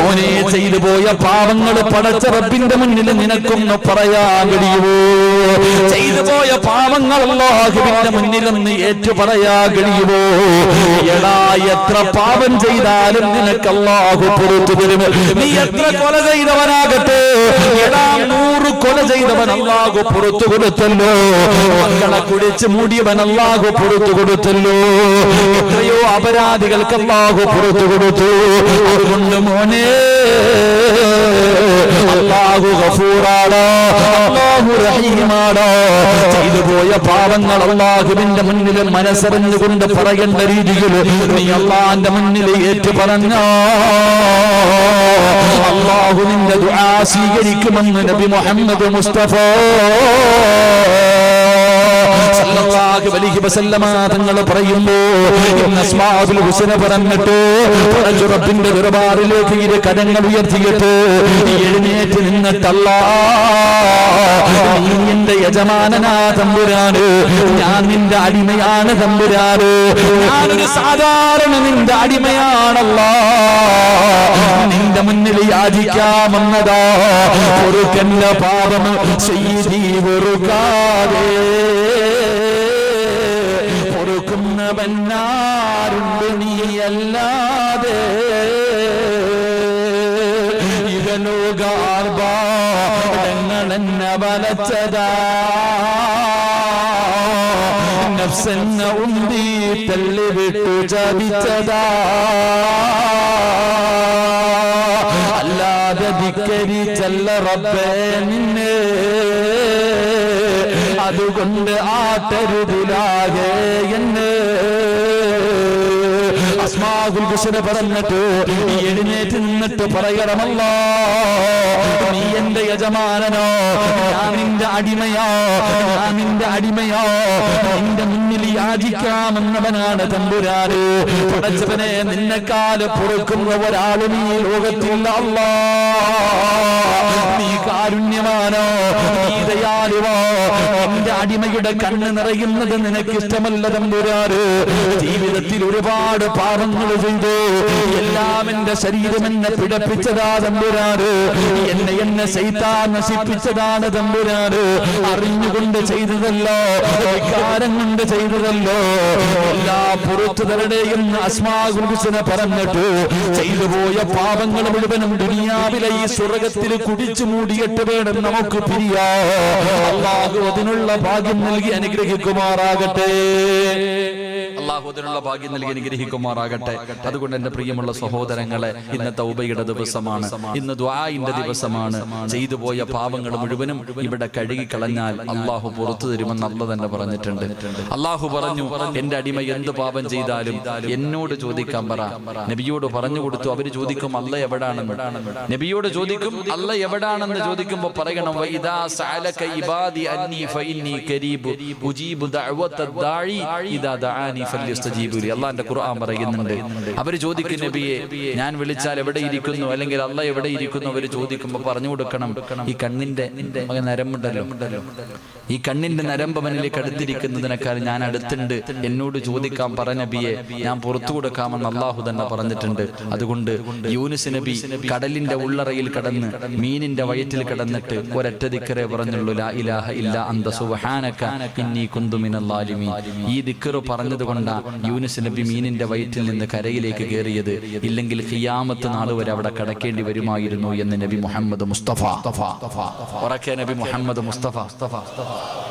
മോനെ ചെയ്തു പോയ പാവങ്ങൾ പടച്ച റബ്ബിന്റെ മുന്നിൽ നിനക്കൊന്ന് പറയാൻ കഴിയുമോ? ചെയ്തു പോയ പാവങ്ങൾ അല്ലാഹുവിന്റെ മുന്നിലൊന്ന് ഏറ്റു പറയാൻ കഴിയുമോ? എടാ, എത്ര പാപം ചെയ്താലും നിനക്ക് അല്ലാഹു പുറത്തു തരും. നീ എത്ര കൊല ചെയ്തവനാകട്ടെ, എടാ 100 കൊല ചെയ്തവൻ അല്ലാഹു പുറത്തു കൊടുത്തല്ലോ. മക്കളെ കുടിച്ച് മൂടിയവൻ അല്ലാഹു പുറത്തു കൊടുത്തല്ലോ. എത്രയോ അപരാധികൾക്ക് അല്ലാഹു പുറത്തു കൊടുത്തു. അതുകൊണ്ട് മോനെ, അല്ലാഹു ഗഫൂറാണ്, അല്ലാഹു റഹീമാണ്. ചെയ്തു പോയ പാവങ്ങൾ അല്ലാഹുവിന്റെ മുന്നിൽ മനസ്സറിഞ്ഞുകൊണ്ട് പറയേണ്ട രീതിയിൽ നീ അല്ലാഹുവിന്റെ മുന്നിൽ ഏറ്റു പറഞ്ഞോ, അല്ലാഹു നിന്റെ ദുആ സ്വീകരിക്കുമെന്ന് നബി മുഹമ്മദ് മുസ്തഫ സല്ലല്ലാഹു അലൈഹി വസല്ലമ തങ്ങൾ പറയുന്നു. അസ്മാഉൽ ഹുസ്ന പറഞ്ഞിട്ട് റബ്ബിന്റെ ദർബാറിലേക്ക് ഇരു കരങ്ങൾ ഉയർത്തിയിട്ട് എഴുന്നേറ്റ് നിന്നിട്ടല്ല, നീ എന്റെ യജമാനനാ തമ്പുരാന്, ഞാൻ നിന്റെ അടിമയാണ് തമ്പുരാന്, ഞാനൊരു സാധാരണ നിന്റെ അടിമയാണല്ലോ, നിന്റെ മുന്നിൽ യാചിക്കാമെന്നതാ. പൊറുക്കന്റെ പാപം സയ്യിദി വെറുക്കാതെ പൊറുക്കുന്നവനാരുണ്ട് നീയല്ലാതെ. ഇഹലോകാർഭാടങ്ങളെന്നെ വലച്ചതാ, നഫ്സെന്നെ ഉന്തി തള്ളിവിട്ടു ചതിച്ചതാ. അല്ലാതെ ധിക്കരിച്ചല്ല റബ്ബേ നിന്നെ, അതുകൊണ്ട് ആട്ടരുതിലാകെ എന്ന്. അസ്മാഉൽ ഹുസ്ന പറഞ്ഞിട്ട് എഴുന്നേറ്റ് നിന്നിട്ട് പറയണമല്ലോ, നീ എന്റെ യജമാനനോ, ഞാൻ നിന്റെ അടിമയോ, ഞാൻ നിന്റെ അടിമയോ, നിന്റെ മുന്നിൽ യാചിക്കാമെന്നവനാണ് തമ്പുരാന്. പടച്ചവനെ, നിന്നെക്കാല് പൊറുക്കുന്ന ഒരാളും ഈ ലോകത്തില്ല അല്ലാ. നീ കാരുണ്യമാനോ, നീ ദയാലുവോ, നിന്റെ അടിമയുടെ കണ്ണ് നിറയുന്നത് നിനക്ക് ഇഷ്ടമല്ല തമ്പുരാന്. ജീവിതത്തിൽ ഒരുപാട് പാപങ്ങൾ ചെയ്തു, എല്ലാം എന്റെ ശരീരം എന്നെ പിടപ്പിച്ചതാ തമ്പുരാന്, എന്നെ ശൈത്താൻ നശിപ്പിച്ചതാണ് തമ്പുരാന്. അറിഞ്ഞുകൊണ്ട് ചെയ്തതല്ലോ, വികാരം കൊണ്ട് ചെയ്തതല്ലോ, എല്ലാ പുറത്തുതരുടെയും അസ്മാഉൽ ഹുസ്ന പറഞ്ഞിട്ട് ചെയ്തു പോയ പാപങ്ങൾ മുഴുവനും ദുനിയാവിലെ ഈ സ്വർഗത്തിൽ കുടിച്ചു മൂടിയിട്ട് വേണം നമുക്ക് പിരിയാ. അല്ലാഹു അതിനുള്ള ഭാഗ്യം നൽകി അനുഗ്രഹിക്കുമാറാകട്ടെ. അല്ലാഹു അതിനുള്ള ഭാഗ്യം നൽകി അനുഗ്രഹിക്കുമാറാകട്ടെ. അതുകൊണ്ട് എന്റെ പ്രിയമുള്ള സഹോദരങ്ങളെ, ഇന്ന് തൗബയുടെ ദിവസമാണ്, ഇന്ന് ദുആഇന്റെ ദിവസമാണ്. ചെയ്തു പോയ പാപങ്ങൾ മുഴുവനും ഇവിടെ കഴുകിക്കളഞ്ഞാൽ അല്ലാഹു പുറത്തു തരുമെന്ന് അല്ലാഹു തന്നെ പറഞ്ഞിട്ടുണ്ട്. അല്ലാഹു പറഞ്ഞു, എന്റെ അടിമ എന്ത് പാപം ചെയ്താലും എന്നോട് ചോദിക്കാൻ പറ. നബിയോട് പറഞ്ഞു കൊടുത്തു. അവര് ചോദിക്കും അല്ലാഹ് എവിടാണെന്ന്. നബിയോട് ചോദിക്കും അല്ലാഹ് എവിടാണെന്ന് ചോദിക്കുമ്പോൾ പറയണം, വഇദാ സഅലക ഇബാദി അന്നി ഫഇന്നി ഖരീബ് ഉജീബു ദഅവത്തദ് ദാഇ ഇദാ ദഅാനി ഫല്യസ്തജീബു ലി. അല്ലാഹുവിന്റെ ഖുർആൻ പറയുന്നുണ്ട്. അവര് ചോദിക്കും, നബിയെ ഞാൻ വിളിച്ചാൽ എവിടെ ഇരിക്കുന്നു, അല്ലെങ്കിൽ അല്ലാഹ് എവിടെ ഇരിക്കുന്നു? അവര് ചോദിക്കുമ്പോൾ പറഞ്ഞു കൊടുക്കണം, ഈ കണ്ണിന്റെ നരമ്പുണ്ടല്ലോ, ഈ കണ്ണിന്റെ നരമ്പ് അവനിലേക്ക് അടുത്തിരിക്കുന്നതിനേക്കാൾ ഞാൻ അടുത്തുണ്ട്, എന്നോട് ചോദിക്കാൻ പറ നബിയെ, ഞാൻ പുറത്തു കൊടുക്കാമെന്ന് അല്ലാഹു തന്നെ പറഞ്ഞിട്ടുണ്ട്. അതുകൊണ്ട് യൂനുസ് നബി കടലിന്റെ ഉള്ളറയിൽ കടന്ന് മീനിന്റെ വയറ്റിൽ കിടന്നിട്ട് ഒരൊറ്റ ദിക്റേ പറഞ്ഞുള്ളൂ, ലാ ഇലാഹ ഇല്ലാ അന്ത സുബ്ഹാനക ഇന്നി കുന്തു മിനൽ ളാലിമീൻ. ഈ ദിക്ർ പറഞ്ഞതുകൊണ്ടാ യൂനുസ് നബി മീനിന്റെ വയറ്റിൽ നിന്ന് കരയിലേക്ക് കയറിയത്. ഇല്ലെങ്കിൽ ഖിയാമത്ത് നാൾ വരെ അവിടെ കടക്കേണ്ടി വരുമായിരുന്നു എന്ന് നബി മുഹമ്മദ് മുസ്തഫ. ഉറക്കെ നബി മുഹമ്മദ് മുസ്തഫ,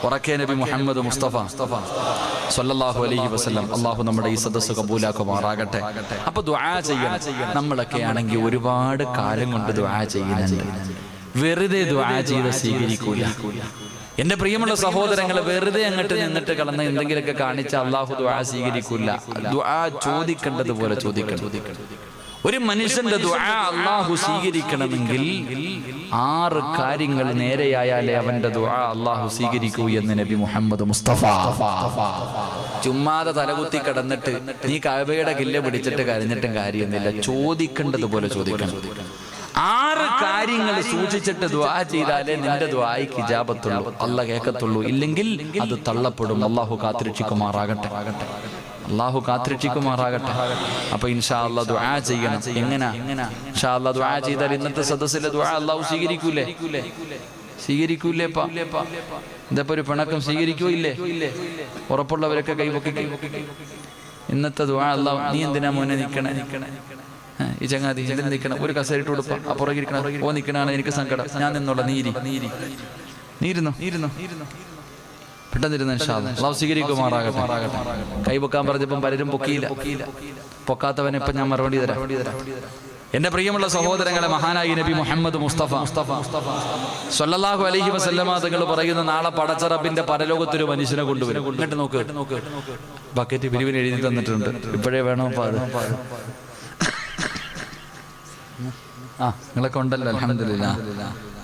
ഉറക്കെ നബി മുഹമ്മദ് മുസ്തഫ സല്ലല്ലാഹു അലൈഹി വസല്ലം. അല്ലാഹു നമ്മുടെ ഈ സദസ്സ് കബൂലാക്കുമാറാകട്ടെ. അപ്പൊ ദുആ ചെയ്യണം. നമ്മളൊക്കെ ആണെങ്കിൽ ഒരുപാട് കാലം കൊണ്ട് ദുആ ചെയ്യുന്നുണ്ട്. വെറുതെ ദുആ ചെയ്ത് സ്വീകരിക്കൂല. എന്റെ പ്രിയമുള്ള സഹോദരങ്ങളെ, വെറുതെ അങ്ങോട്ട് നിന്നിട്ട് കളന്ന് എന്തെങ്കിലുമൊക്കെ കാണിച്ച അല്ലാഹു ദുആ സ്വീകരിക്കൂല. ദുആ ചോദിക്കേണ്ടതുപോലെ ചോദിക്കണം. ഒരു മനുഷ്യന്റെ ദുആ അല്ലാഹു സ്വീകരിക്കണമെങ്കിൽ 6 കാര്യങ്ങൾ നേരെയായാലേ അവന്റെ ദുആ അല്ലാഹു സ്വീകരിക്കൂ എന്ന് നബി മുഹമ്മദ് മുസ്തഫ. ചുമ്മാതെ തലകുത്തി കിടന്നിട്ട് നീ കഅബയുടെ കില്ല പിടിച്ചിട്ട് കരഞ്ഞിട്ടും കാര്യമൊന്നുമില്ല. ചോദിക്കേണ്ടതുപോലെ ചോദിക്കണം. 6 കാര്യങ്ങൾ സൂക്ഷിച്ചിട്ട് ദുആ ചെയ്താലേ നിന്റെ ദുആയ്ക്ക് ഇജാബത്തുള്ളൂ, അല്ലാഹ് കേൾക്കത്തുള്ളൂ. ഇല്ലെങ്കിൽ അത് തള്ളപ്പെടും. അല്ലാഹു കാത്തുരക്ഷിക്കുമാറാകട്ടെ. അള്ളാഹു കാത്തിരക്ഷിക്കുമാറാകട്ടെ. അപ്പൊ ഇൻഷാ അല്ലാഹ് ദുആ ചെയ്യണം. എങ്ങനെ ഇൻഷാ അല്ലാഹ് ദുആ ചെയ്താൽ ഇന്നത്തെ സദസ്സിലെ ദുആ അള്ളാഹു സ്വീകരിക്കൂലേ? സ്വീകരിക്കൂലേപ്പാ? ഇതപ്പോ ഒരു പിണക്കം സ്വീകരിക്കൂല്ലേ? ഉറപ്പുള്ളവരൊക്കെ കൈപൊക്കി. ഇന്നത്തെ ദുആ അല്ലാഹു, നീ എന്തിനാ മോനെ നിക്കണേ, ഈ ചങ്ങാതി എന്തിനാ നിക്കണം, ഒരു കസേരയിട്ട് കൊടുപ്പാ, അപ്പുറകെ ഇരിക്കണം, ഓ നിക്കണാണ് എനിക്ക് സങ്കടം, ഞാൻ നിന്നോളാം, നീരുന്നു പെട്ടെന്നിരുന്നു. ഇൻഷാ അല്ലാഹ് അല്ലാഹു സ്വീകരിക്കുമാറാകട്ടെ. കൈപൊക്കാൻ പറഞ്ഞപ്പം പലരും പൊക്കിയില്ല. പൊക്കാത്തവനെ ഇപ്പം ഞാൻ മറുപടി തരാം. എന്റെ പ്രിയമുള്ള സഹോദരങ്ങളെ, മഹാനായി നബി മുഹമ്മദ് മുസ്തഫ സ്വല്ലല്ലാഹു അലൈഹി വസല്ലമ തങ്ങൾ പറയുന്ന, നാളെ പടച്ച റബ്ബിന്റെ പരലോകത്തൊരു മനുഷ്യനെ കൊണ്ടുവരും. എന്നിട്ട് നോക്ക്, ബക്കറ്റ് പിരിവിന് എഴുതി തന്നിട്ടുണ്ട്, ഇപ്പോഴേ വേണോ പാട്. നിങ്ങളൊക്കെ ഉണ്ടല്ലോ അൽഹംദുലില്ലാഹ്.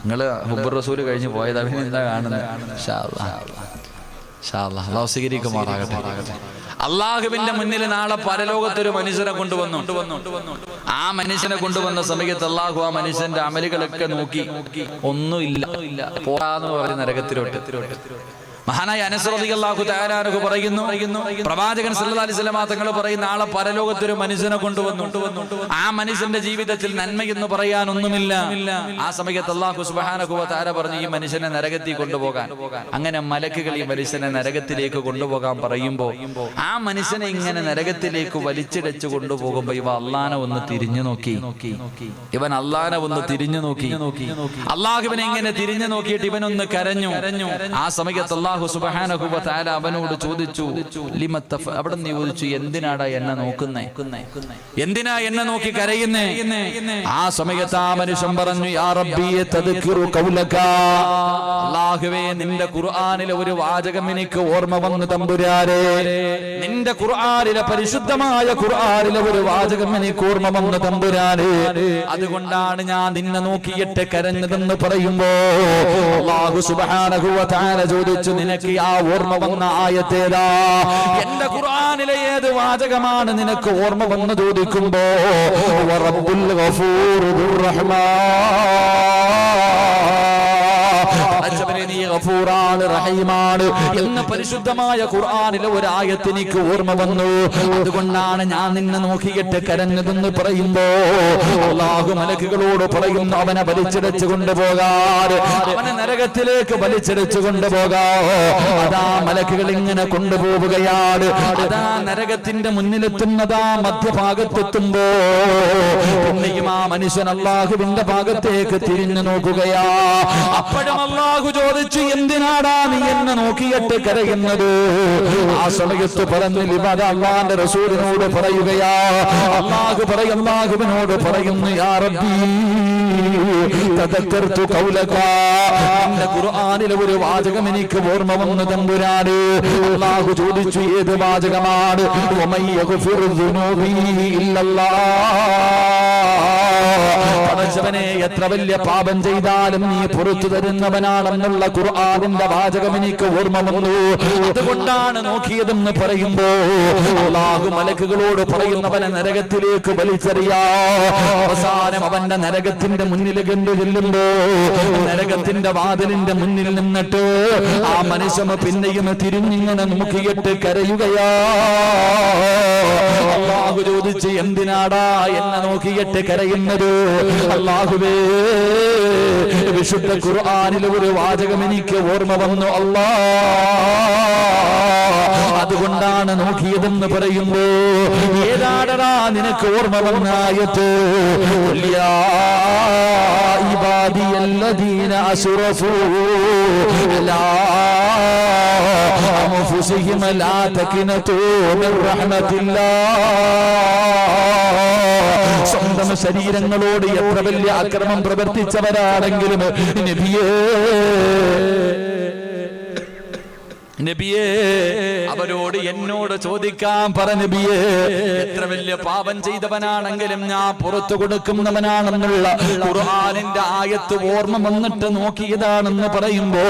നിങ്ങള് ഹുബ്ബുർ റസൂൽ കഴിഞ്ഞ് പോയത് അവന് എന്താ കാണുന്നത്? ഇൻഷാ അല്ലാഹ് അല്ലാഹു സ്വീകരിക്കുമാറാകട്ടെ. അള്ളാഹുവിന്റെ മുന്നിൽ നാളെ പരലോകത്തൊരു മനുഷ്യനെ കൊണ്ടുവന്നു. ആ മനുഷ്യനെ കൊണ്ടുവന്ന സമയത്ത് അള്ളാഹു ആ മനുഷ്യന്റെ അമലുകളൊക്കെ നോക്കി, ഒന്നുമില്ല, പോരാന്ന് പറഞ്ഞ് നരകത്തിലോട്ട്. മഹാനായ അനസ് റളിയല്ലാഹു തആല അൻഹു പറയുന്നു, പ്രവാചകൻ സല്ലല്ലാഹു അലൈഹി വസല്ലം തങ്ങൾ പറയുന്ന, നാളെ പരലോകത്തൊരു മനുഷ്യനെ കൊണ്ടുവന്നു. ആ മനുഷ്യന്റെ ജീവിതത്തിൽ നന്മയെന്ന് പറയാൻ ഒന്നുമില്ല. ആ സമയത്ത് അല്ലാഹു സുബ്ഹാനഹു വ തആല പറഞ്ഞു, ഈ മനുഷ്യനെ നരകത്തിൽ കൊണ്ടുപോകാൻ. അങ്ങനെ മലക്കുകൾ ഈ മനുഷ്യനെ നരകത്തിലേക്ക് കൊണ്ടുപോകാൻ പറയുമ്പോൾ, ആ മനുഷ്യനെ ഇങ്ങനെ നരകത്തിലേക്ക് വലിച്ചിടച്ചു കൊണ്ടുപോകുമ്പോ ഇവ അള്ളാനെ ഒന്ന് തിരിഞ്ഞു നോക്കി. ഇവൻ അള്ളാനെ ഒന്ന് തിരിഞ്ഞു നോക്കി. അള്ളാഹുവിനെ ഇങ്ങനെ തിരിഞ്ഞു നോക്കിയിട്ട് ഇവനൊന്ന് കരഞ്ഞു. ആ സമയത്ത് അല്ലാഹു സുബ്ഹാനഹു വ തആല അവനോട് ചോദിച്ചു, അവിടെ നിന്ന് ചോദിച്ചു, എന്തിനാടാ എന്നെ നോക്കുന്നേ, എന്തിനാ എന്നെ നോക്കി കരയുന്നേ? ആ സമയത്ത് ആ മനുഷ്യൻ പറഞ്ഞു, യാ റബ്ബി തദ്കിറു ഖൗലക, അല്ലാഹുവേ നിന്റെ ഖുർആനിലെ ഒരു വാചകം എനിക്ക് ഓർമ്മ വന്നു തമ്പുരാനെ. നിന്റെ ഖുർആനിലെ പരിശുദ്ധമായ ഖുർആനിലെ ഒരു വാചകം എനിക്ക് ഓർമ്മ വന്നു തമ്പുരാനെ. അതുകൊണ്ടാണ് ഞാൻ നിന്നെ നോക്കിയിട്ട് കരഞ്ഞതെന്ന് പറയുമ്പോ അല്ലാഹു സുബ്ഹാനഹു വ തആല ചോദിച്ചു, നിനക്ക് ആ ഓർമ്മ വന്ന ആയത്തേതാ? എന്റെ ഖുർആനിലെ ഏത് വാചകമാണ് നിനക്ക് ഓർമ്മ വന്ന് ചോദിക്കുമ്പോ റബ്ബുൽ ഗഫൂർ റഹ്മാൻ റഹീമാണ് എന്ന പരിശുദ്ധമായ ഖുർആനിലെ ഒരു ആയത്ത് എനിക്ക് ഓർമ്മ വന്നു. അതുകൊണ്ടാണ് ഞാൻ നിന്നെ നോക്കിയിട്ട് കരഞ്ഞതെന്ന് പറയുമ്പോ അല്ലാഹു മലക്കുകളോട് പറയുന്നു, അവനെ വലിച്ചിടച്ചു കൊണ്ടുപോകാൻ, അവനെ നരകത്തിലേക്ക് വലിച്ചിടച്ചു കൊണ്ടുപോകാം. അതാ മലക്കുകൾ ഇങ്ങനെ കൊണ്ടുപോവുകയാണ്. അതാ നരകത്തിന്റെ മുന്നിലെത്തുന്നതാ മധ്യഭാഗത്തെത്തുമ്പോ പിന്നെയും ആ മനുഷ്യൻ അല്ലാഹുവിന്റെ ഭാഗത്തേക്ക് തിരിഞ്ഞു നോക്കുകയാ. അപ്പോഴും അല്ലാഹു ചോദിച്ചു, എന്തിനാടാ നീ എന്നെ നോക്കിയിട്ട് കരയുന്നത്? ആ സമയത്ത് പറഞ്ഞു, ലിബദ അല്ലാഹുവിന്റെ റസൂലിനോട് പറയുകയാ. അല്ലാഹുവിനോട് പറയുന്നു, യാ റബ്ബി തദക്കർതു ഖൗലക, നിന്റെ ഖുർആനിലെ ഒരു വാചകം എനിക്ക് ഓർമ്മ വന്നു തമ്പുരാനെ. അല്ലാഹു ചോദിച്ചു, ഏത് വാചകമാണ്? വമൻ യഗ്ഫിറു ദുനൂബി ഇല്ലല്ലാഹ്, പടച്ചവനെ എത്ര വലിയ പാപം ചെയ്താലും നീ പുറത്തു തരുന്നവനാണെന്നുള്ള ഖുർആനിന്റെ വാചകം എനിക്ക് ഓർമ്മ വന്നു. അതുകൊണ്ടാണ് നോക്കിയതെന്ന് പറയുമ്പോ അല്ലാഹു മലക്കുകളോട് പറയുന്നവനെ നരകത്തിലേക്ക് വലിച്ചെറിയാ. അവസാനം അവന്റെ നരകത്തിന്റെ മുന്നിൽ കണ്ടു ചെല്ലുമ്പോ നരകത്തിന്റെ വാതിലിന്റെ മുന്നിൽ നിന്നിട്ട് ആ മനുഷ്യന് പിന്നെയും തിരിഞ്ഞിങ്ങനെ നോക്കിയിട്ട് കരയുകയാ. അല്ലാഹു ചോദിച്ച്, എന്തിനാടാ എന്നെ നോക്കിയിട്ട് കരയുന്നത്? അല്ലാഹുവേ വിശുദ്ധ ഖുർആനിലെ ഒരു വാചകം എനിക്ക് ഓർമ്മ വന്നു അല്ലാഹ്, അതുകൊണ്ടാണ് നോക്കിയതെന്ന് പറയുമ്പോ ഏതാടടാ നിനക്ക് ഓർമ്മ വന്ന ആയത്ത്? യാ ഇബാദിയല്ലദീന അസ്റഫൂ അലാ അൻഫുസിഹിം ലാ തഖ്നതൂ മിർ റഹ്മത്തില്ലാഹ്. സ്വന്തം ശരീരങ്ങളോട് എത്ര വലിയ അക്രമം പ്രവർത്തിച്ചവരാണെങ്കിലും നബിയേ അവരോട് എന്നോട് ചോദിക്കാൻ പറ നബിയേ, എത്ര വലിയ പാപം ചെയ്തവനാണെങ്കിലും ഞാൻ പുറത്തു കൊടുക്കുന്നവനാണെന്നുള്ള ഖുർആനിന്റെ ആയത്ത് ഓർമ്മ വന്നിട്ട് നോക്കിയതാണെന്ന് പറയുമ്പോ